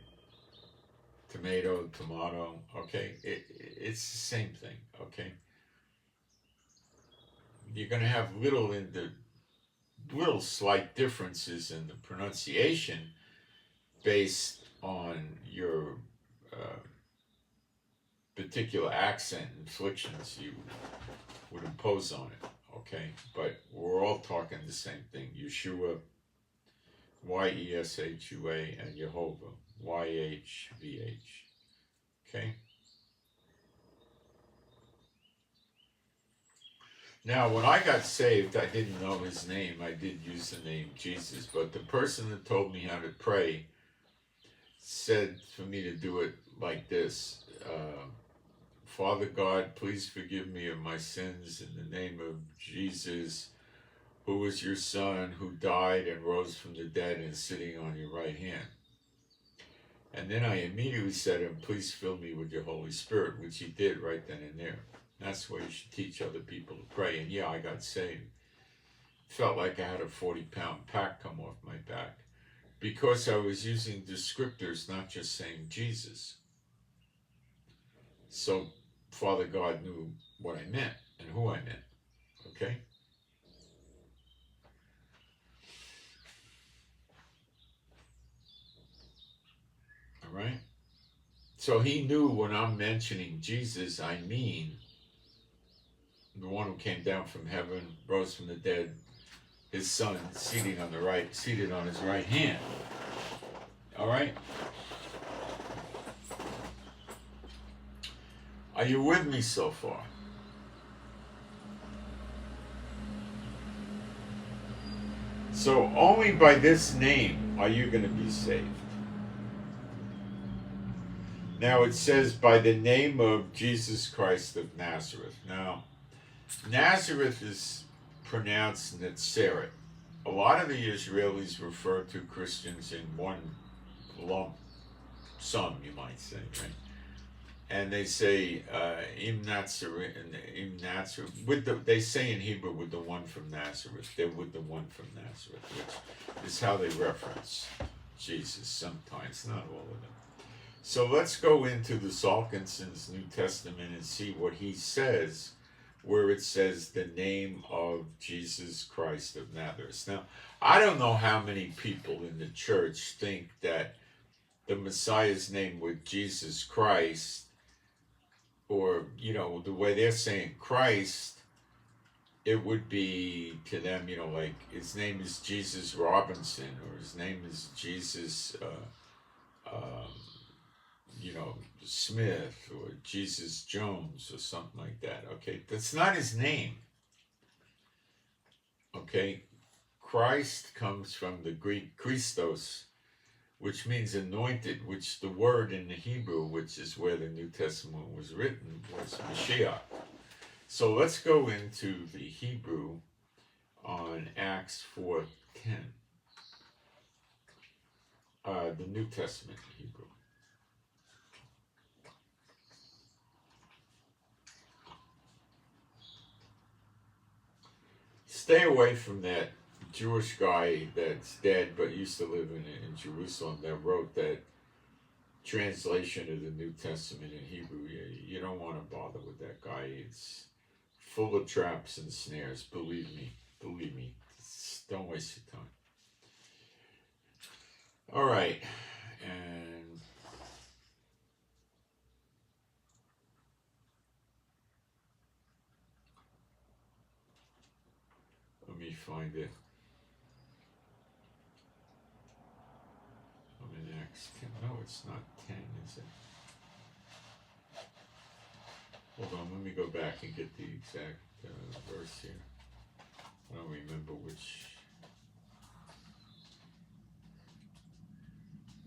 Tomato, tomato, okay? It's the same thing, okay? You're going to have little slight differences in the pronunciation based on your particular accent inflections you would impose on it, okay? But we're all talking the same thing. Yeshua, Y-E-S-H-U-A, and Jehovah, Y-H-V-H, okay? Now, when I got saved, I didn't know his name. I did use the name Jesus, but the person that told me how to pray said for me to do it like this. Father God, please forgive me of my sins in the name of Jesus, who is your Son, who died and rose from the dead and is sitting on your right hand. And then I immediately said to him, please fill me with your Holy Spirit, which he did right then and there. That's why you should teach other people to pray. And yeah, I got saved. felt like I had a 40-pound pack come off my back because I was using descriptors, not just saying Jesus. So Father God knew what I meant and who I meant. Okay? All right? So he knew when I'm mentioning Jesus, I mean the one who came down from heaven, rose from the dead, his son seated on his right hand. All right? Are you with me so far? So only by this name are you going to be saved. Now it says by the name of Jesus Christ of Nazareth. Now, Nazareth is pronounced Nazareth. A lot of the Israelis refer to Christians in one lump sum, you might say, right? And they say Im Nazareth, they say in Hebrew with the one from Nazareth. They're with the one from Nazareth, which is how they reference Jesus sometimes, not all of them. So let's go into the Salkinson's New Testament and see what he says, where it says the name of Jesus Christ of Nazareth. Now, I don't know how many people in the church think that the Messiah's name was Jesus Christ, or, you know, the way they're saying Christ, it would be to them, you know, like his name is Jesus Robinson, or his name is Jesus, you know, Smith, or Jesus Jones, or something like that. Okay, that's not his name. Okay, Christ comes from the Greek Christos, which means anointed, which the word in the Hebrew, which is where the New Testament was written, was Mashiach. So let's go into the Hebrew on Acts 4:10. The New Testament Hebrew. Stay away from that Jewish guy that's dead but used to live in Jerusalem that wrote that translation of the New Testament in Hebrew. You don't want to bother with that guy. It's full of traps and snares. Believe me. Don't waste your time. All right. And let me find it. I'm in Acts 10. No, it's not 10, is it? Hold on, let me go back and get the exact verse here. I don't remember which.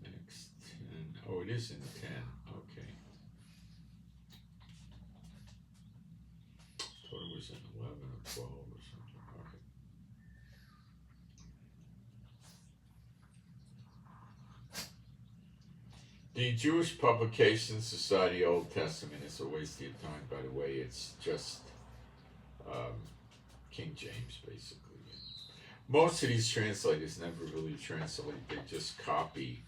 Acts 10. Oh, it is in 10. Okay. Thought it was in 11 or 12 or something. Okay. The Jewish Publication Society Old Testament is a waste of your time, by the way. It's just King James, basically. Most of these translators never really translate. They just copy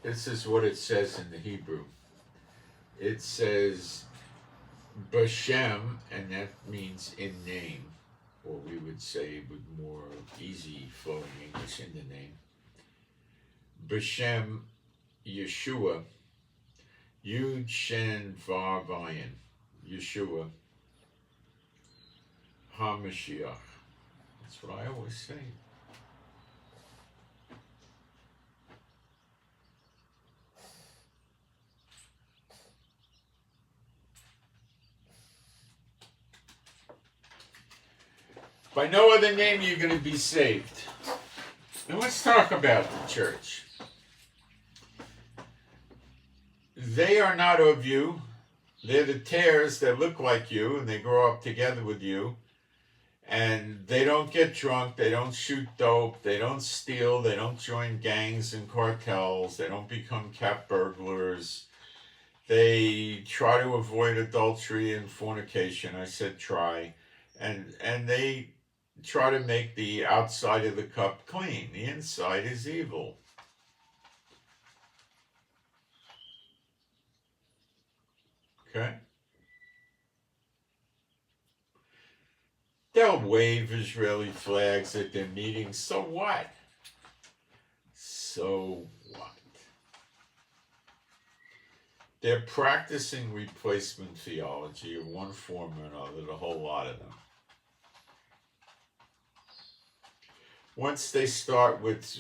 this is what it says in the Hebrew. It says Bashem, and that means in name, or we would say with more easy flowing English, in the name. Bashem Yeshua, Yud Shen Vav Ayin, Yeshua HaMashiach. That's what I always say. By no other name you're going to be saved. Now let's talk about the church. They are not of you. They're the tares that look like you, and they grow up together with you. And they don't get drunk, they don't shoot dope, they don't steal, they don't join gangs and cartels, they don't become cat burglars. They try to avoid adultery and fornication. I said try. And they try to make the outside of the cup clean. The inside is evil. Okay? They'll wave Israeli flags at their meetings. So what? So what? They're practicing replacement theology of one form or another, the whole lot of them. Once they start with,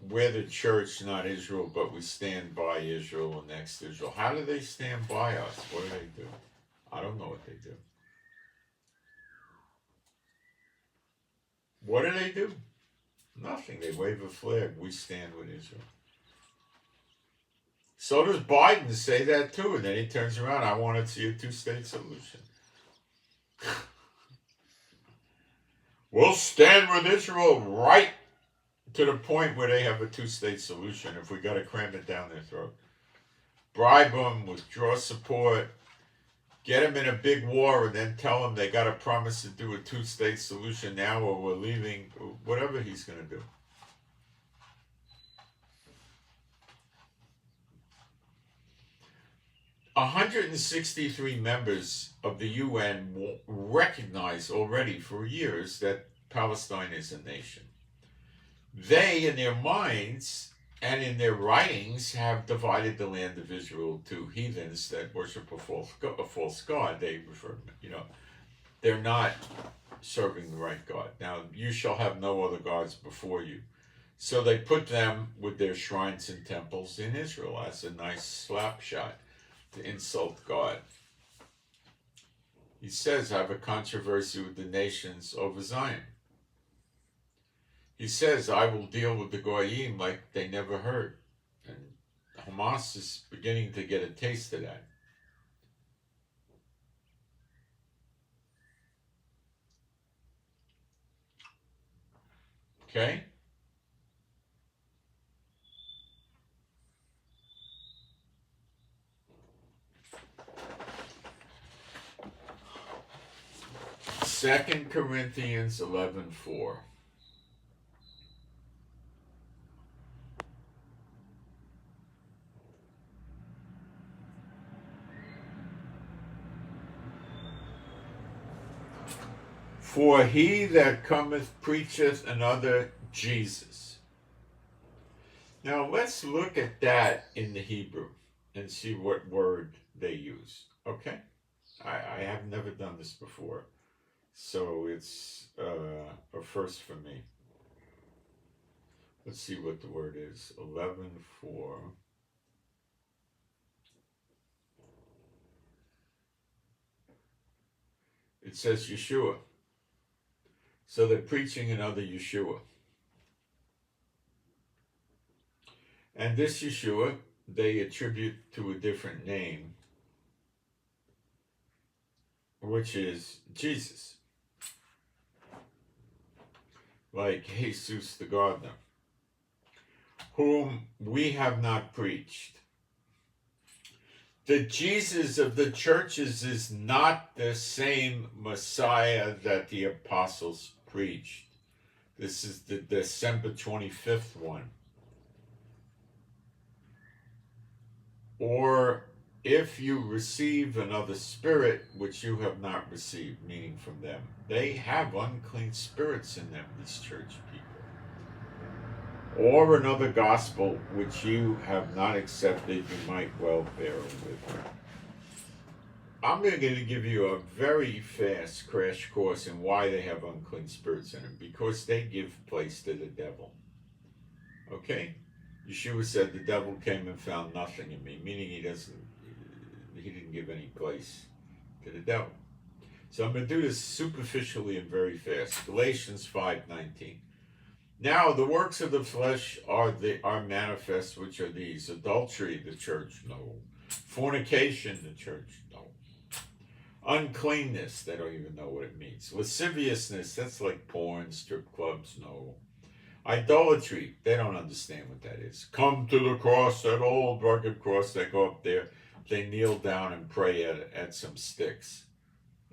we're the church, not Israel, but we stand by Israel and next Israel. How do they stand by us? What do they do? I don't know what they do. What do they do? Nothing. They wave a flag. We stand with Israel. So does Biden say that too, and then he turns around, I want to see a two-state solution. We'll stand with Israel right to the point where they have a two-state solution if we got to cram it down their throat. Bribe them, withdraw support, get them in a big war, and then tell them they got to promise to do a two-state solution now or we're leaving, whatever he's going to do. "163 members of the UN recognize already for years that Palestine is a nation. They, in their minds and in their writings, have divided the land of Israel to heathens that worship a false god. They refer, they're not serving the right God. Now, you shall have no other gods before you. So they put them with their shrines and temples in Israel as a nice slap shot to insult God. He says, I have a controversy with the nations over Zion. He says, I will deal with the Goyim like they never heard. And Hamas is beginning to get a taste of that. Okay? Second Corinthians 11:4. For he that cometh preacheth another Jesus. Now let's look at that in the Hebrew and see what word they use. Okay? I have never done this before. So it's a first for me. Let's see what the word is. 11:4. It says Yeshua. So they're preaching another Yeshua. And this Yeshua, they attribute to a different name, which is Jesus. Like Jesus the gardener, whom we have not preached. The Jesus of the churches is not the same Messiah that the apostles preached. This is the December 25th one. Or if you receive another spirit which you have not received, meaning from them. They have unclean spirits in them, these church people. Or another gospel which you have not accepted, you might well bear with them. I'm going to give you a very fast crash course in why they have unclean spirits in them. Because they give place to the devil. Okay? Yeshua said the devil came and found nothing in me, meaning he didn't give any place to the devil. So I'm going to do this superficially and very fast. Galatians 5:19. Now the works of the flesh are manifest, which are these: adultery, the church, no; fornication, the church, no; Uncleanness, they don't even know what it means. Lasciviousness, that's like porn, strip clubs, no. Idolatry, they don't understand what that is. Come to the cross, that old rugged cross. They go up there, they kneel down and pray at some sticks.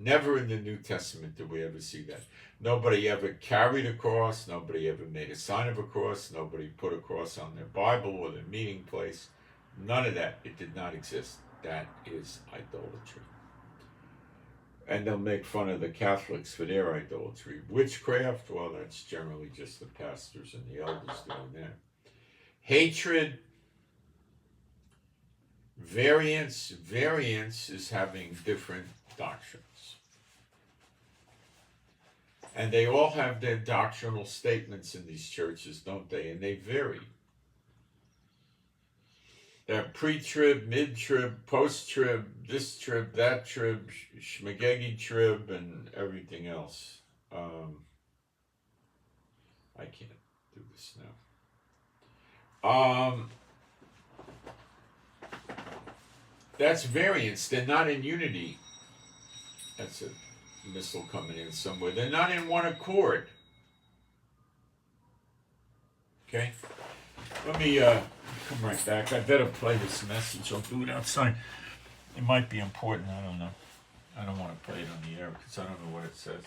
Never in the New Testament did we ever see that. Nobody ever carried a cross. Nobody ever made a sign of a cross. Nobody put a cross on their Bible or their meeting place. None of that. It did not exist. That is idolatry. And they'll make fun of the Catholics for their idolatry. Witchcraft, well, that's generally just the pastors and the elders doing that. Hatred, variance is having different doctrines. And they all have their doctrinal statements in these churches, don't they? And they vary. They're pre-trib, mid-trib, post-trib, this trib, that trib, schmagegi trib, and everything else. I can't do this now. That's variance. They're not in unity. That's a missile coming in somewhere. They're not in one accord. Okay? Let me come right back. I better play this message. I'll do it outside. It might be important. I don't know. I don't want to play it on the air because I don't know what it says.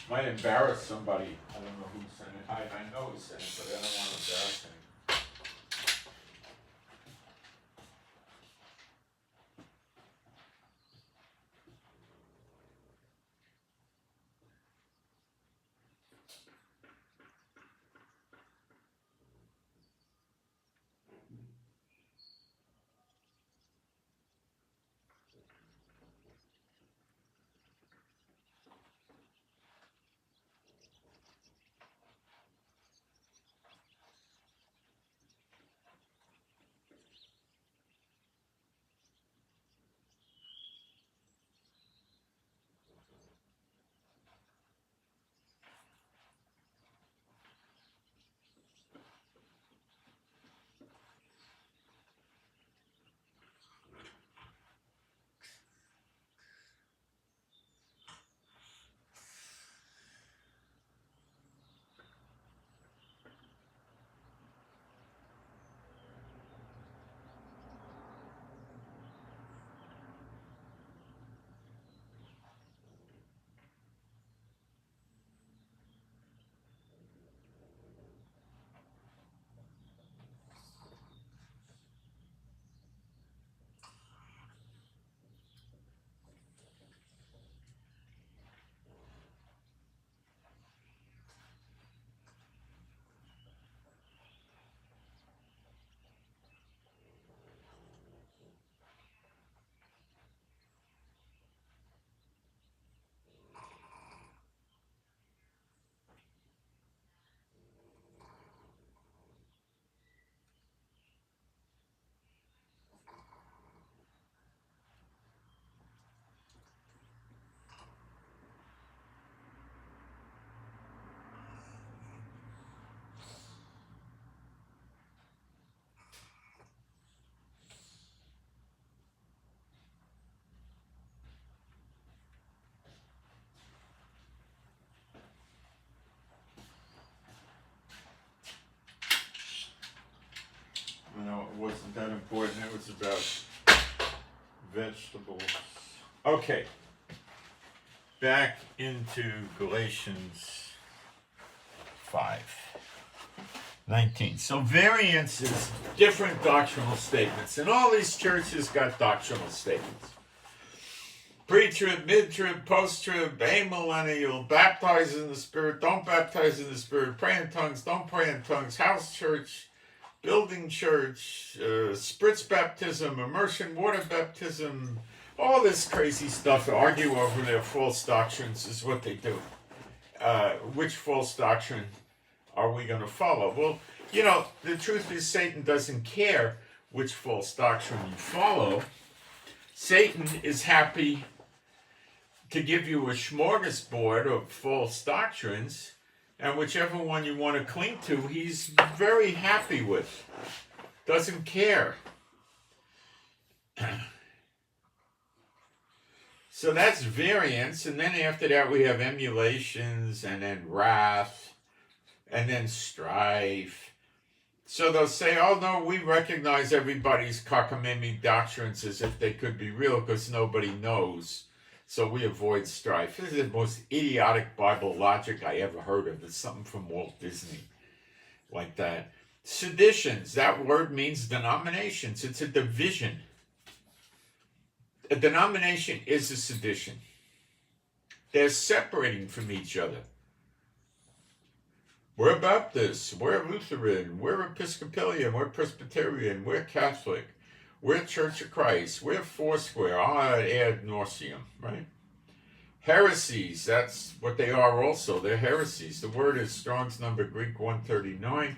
Might embarrass somebody. I don't know who sent it. I know who sent it, but I don't want to embarrass him. No, it wasn't that important. It was about vegetables. Okay. Back into Galatians 5:19. So variance is different doctrinal statements. And all these churches got doctrinal statements. Pre-trib, mid-trib, post-trib, amillennial, baptize in the Spirit, don't baptize in the Spirit, pray in tongues, don't pray in tongues, house church, building church, spritz baptism, immersion water baptism, all this crazy stuff, argue over their false doctrines is what they do. Which false doctrine are we going to follow? Well, you know, the truth is Satan doesn't care which false doctrine you follow. Satan is happy to give you a smorgasbord of false doctrines, and whichever one you want to cling to, he's very happy with. Doesn't care. So that's variance, and then after that we have emulations, and then wrath, and then strife. So they'll say, oh no, we recognize everybody's cockamamie doctrines as if they could be real because nobody knows. So we avoid strife. This is the most idiotic Bible logic I ever heard of. It's something from Walt Disney, like that. Seditions, that word means denominations. It's a division. A denomination is a sedition. They're separating from each other. We're Baptist, we're Lutheran, we're Episcopalian, we're Presbyterian, we're Catholic, we're Church of Christ, we're Foursquare, ad nauseum, right? Heresies, that's what they are also. They're heresies. The word is Strong's number, Greek 139.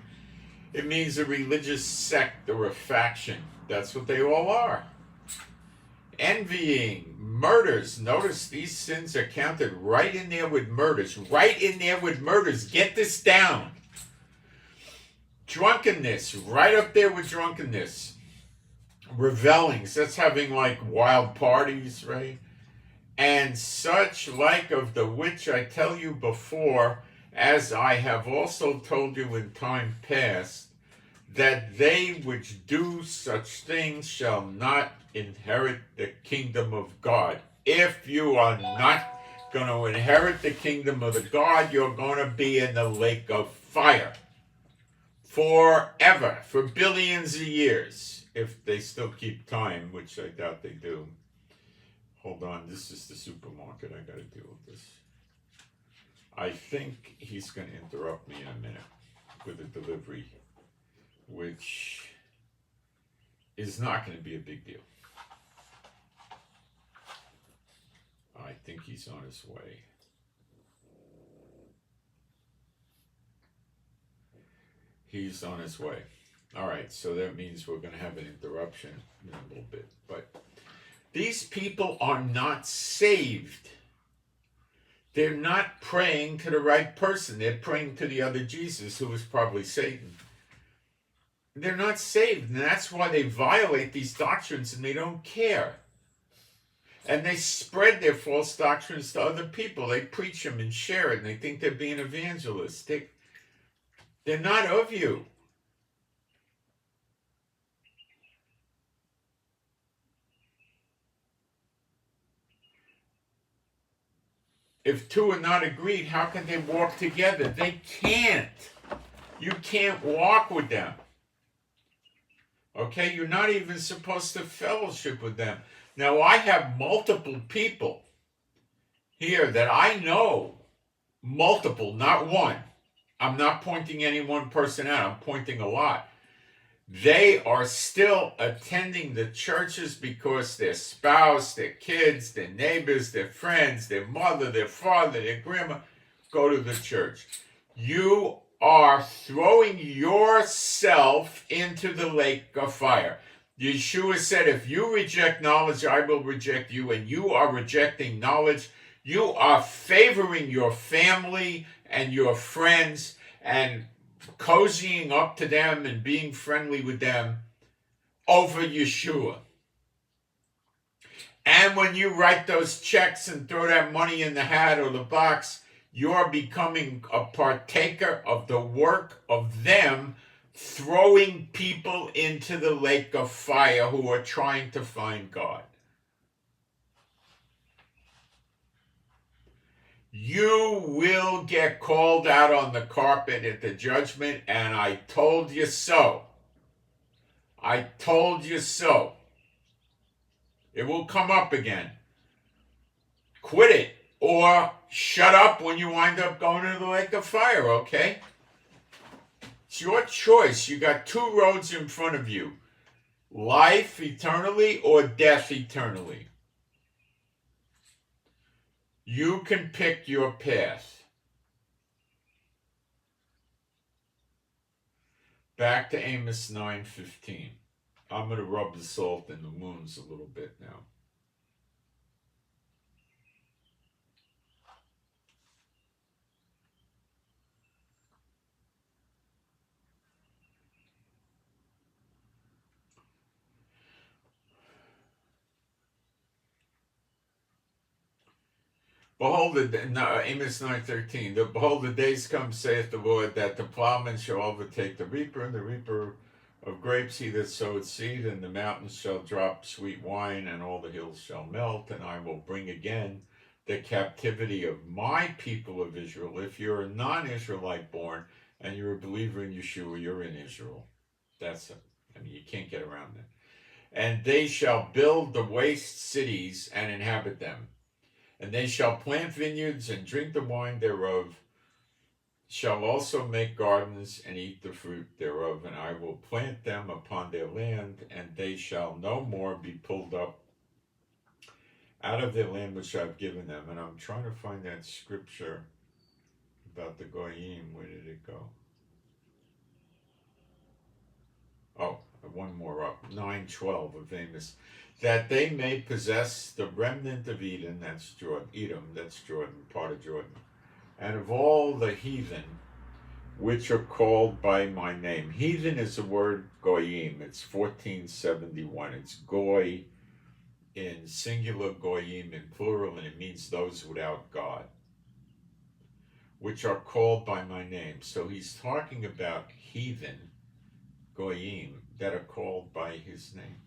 It means a religious sect or a faction. That's what they all are. Envying, murders. Notice these sins are counted right in there with murders. Right in there with murders. Get this down. Drunkenness, right up there with drunkenness. Revellings, that's having like wild parties, right? And such like of the which I tell you before, as I have also told you in time past, that they which do such things shall not inherit the kingdom of God. If you are not going to inherit the kingdom of the God, you're going to be in the lake of fire forever, for billions of years, if they still keep time, which I doubt they do. Hold on, this is the supermarket. I got to deal with this. I think he's going to interrupt me in a minute with a delivery, which is not going to be a big deal. I think he's on his way. He's on his way. All right, so that means we're going to have an interruption in a little bit. But these people are not saved. They're not praying to the right person. They're praying to the other Jesus, who was probably Satan. They're not saved, and that's why they violate these doctrines, and they don't care. And they spread their false doctrines to other people. They preach them and share it, and they think they're being evangelists. They're not of you. If two are not agreed, how can they walk together? They can't. You can't walk with them. Okay, you're not even supposed to fellowship with them. Now, I have multiple people here that I know, multiple, not one. I'm not pointing any one person out, I'm pointing a lot. They are still attending the churches because their spouse, their kids, their neighbors, their friends, their mother, their father, their grandma go to the church. You are throwing yourself into the lake of fire. Yeshua said, if you reject knowledge, I will reject you, and you are rejecting knowledge. You are favoring your family and your friends and cozying up to them and being friendly with them over Yeshua. And when you write those checks and throw that money in the hat or the box, you're becoming a partaker of the work of them throwing people into the lake of fire who are trying to find God. You will get called out on the carpet at the judgment, and I told you so. I told you so. It will come up again. Quit it, or shut up when you wind up going to the lake of fire, okay? It's your choice. You got two roads in front of you. Life eternally or death eternally. You can pick your path. Back to Amos 9:15. I'm going to rub the salt in the wounds a little bit now. Behold, Amos 9:13. Behold, the days come, saith the Lord, that the plowman shall overtake the reaper, and the reaper of grapes he that sowed seed, and the mountains shall drop sweet wine, and all the hills shall melt, and I will bring again the captivity of my people of Israel. If you're a non-Israelite born and you're a believer in Yeshua, you're in Israel. That's it. I mean, you can't get around that. And they shall build the waste cities and inhabit them. And they shall plant vineyards and drink the wine thereof, shall also make gardens and eat the fruit thereof, and I will plant them upon their land, and they shall no more be pulled up out of their land which I've given them. And I'm trying to find that scripture about the Goyim. Where did it go? Oh, one more up. 9:12 of Amos. That they may possess the remnant of Eden, that's Jordan, Edom, that's Jordan, part of Jordan, and of all the heathen which are called by my name. Heathen is the word goyim. It's 1471. It's goy in singular, goyim in plural, and it means those without God, which are called by my name. So he's talking about heathen, goyim, that are called by his name.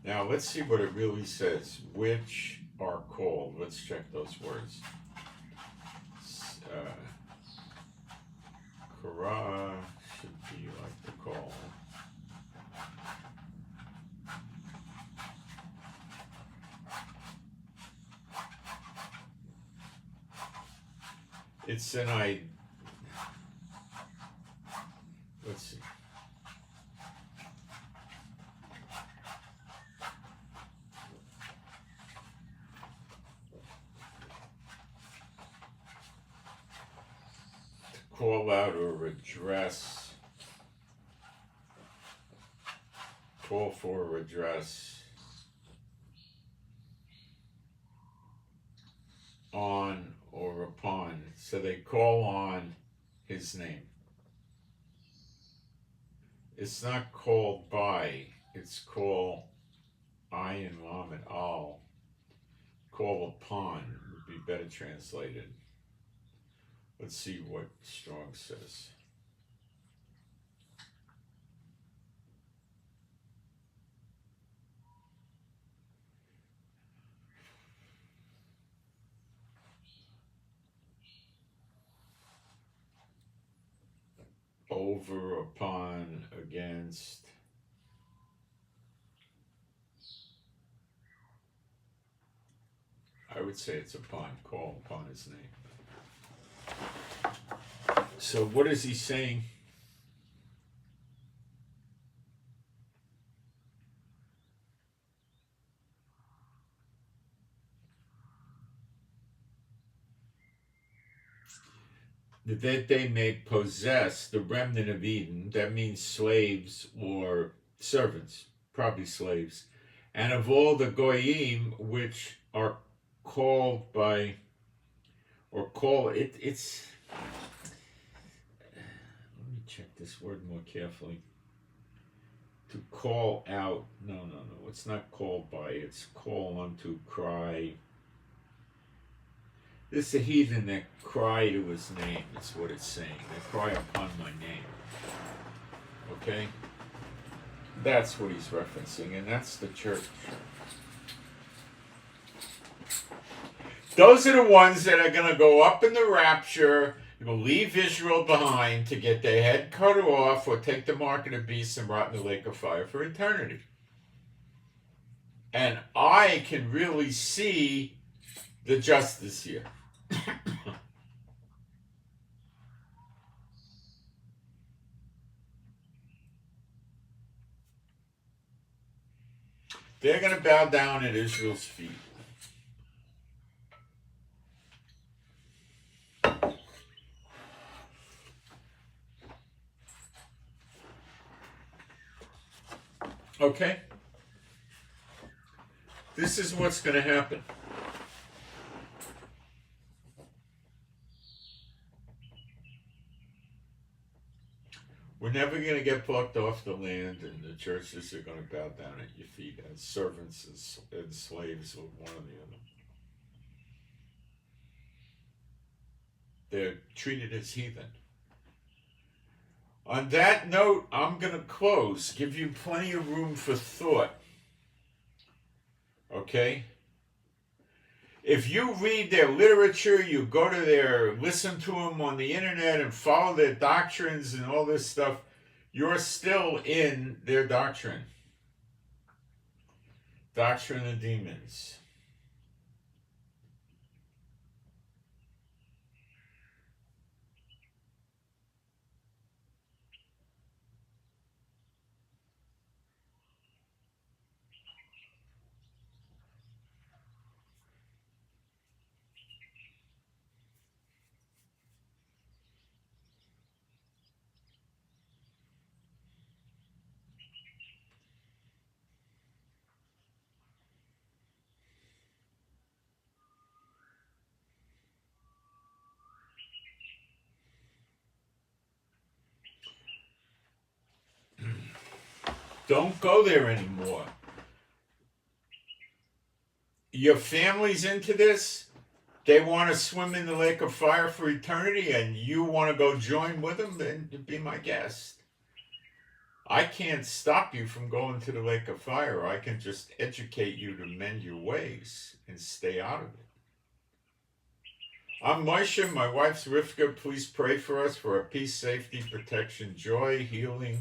Now, let's see what it really says. Which are called. Let's check those words. Kara should be like the call. It's an let's see. Call out or address, call for a redress on or upon. So they call on his name. It's not called by, it's call ayin lamed al. Call upon would be better translated. Let's see what Strong says. Over, upon, against. I would say it's upon, call upon his name. So what is he saying? That they may possess the remnant of Eden, that means slaves or servants, probably slaves, and of all the goyim which are called by, or call it, it's, let me check this word more carefully. To call out, no, it's not called by, it's call unto, cry. This is a heathen that cry to his name, is what it's saying. They cry upon my name. Okay? That's what he's referencing, and that's the church. Those are the ones that are going to go up in the rapture, will leave Israel behind to get their head cut off or take the mark of the beast and rot in the lake of fire for eternity. And I can really see the justice here. They're going to bow down at Israel's feet. Okay? This is what's going to happen. We're never going to get plucked off the land, and the churches are going to bow down at your feet as servants and slaves of one or the other. They're treated as heathen. On that note, I'm going to close, give you plenty of room for thought. Okay? If you read their literature, you go to listen to them on the internet and follow their doctrines and all this stuff, you're still in their doctrine. Doctrine of demons. Don't go there anymore. Your family's into this. They want to swim in the lake of fire for eternity, and you want to go join with them, then be my guest. I can't stop you from going to the lake of fire. I can just educate you to mend your ways and stay out of it. I'm Moshe. My wife's Rivka. Please pray for us for our peace, safety, protection, joy, healing.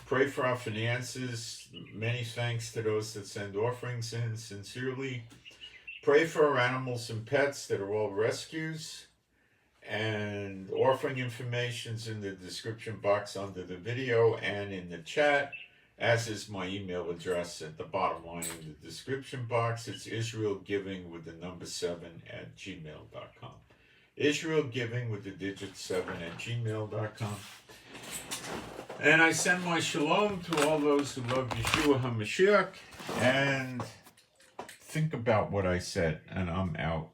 Pray for our finances. Many thanks to those that send offerings in sincerely. Pray for our animals and pets that are all rescues. And offering information's in the description box under the video and in the chat, as is my email address at the bottom line in the description box. It's israelgiving with the number 7 at gmail.com. Israelgiving with the digit 7 at gmail.com. And I send my shalom to all those who love Yeshua HaMashiach. And think about what I said, and I'm out.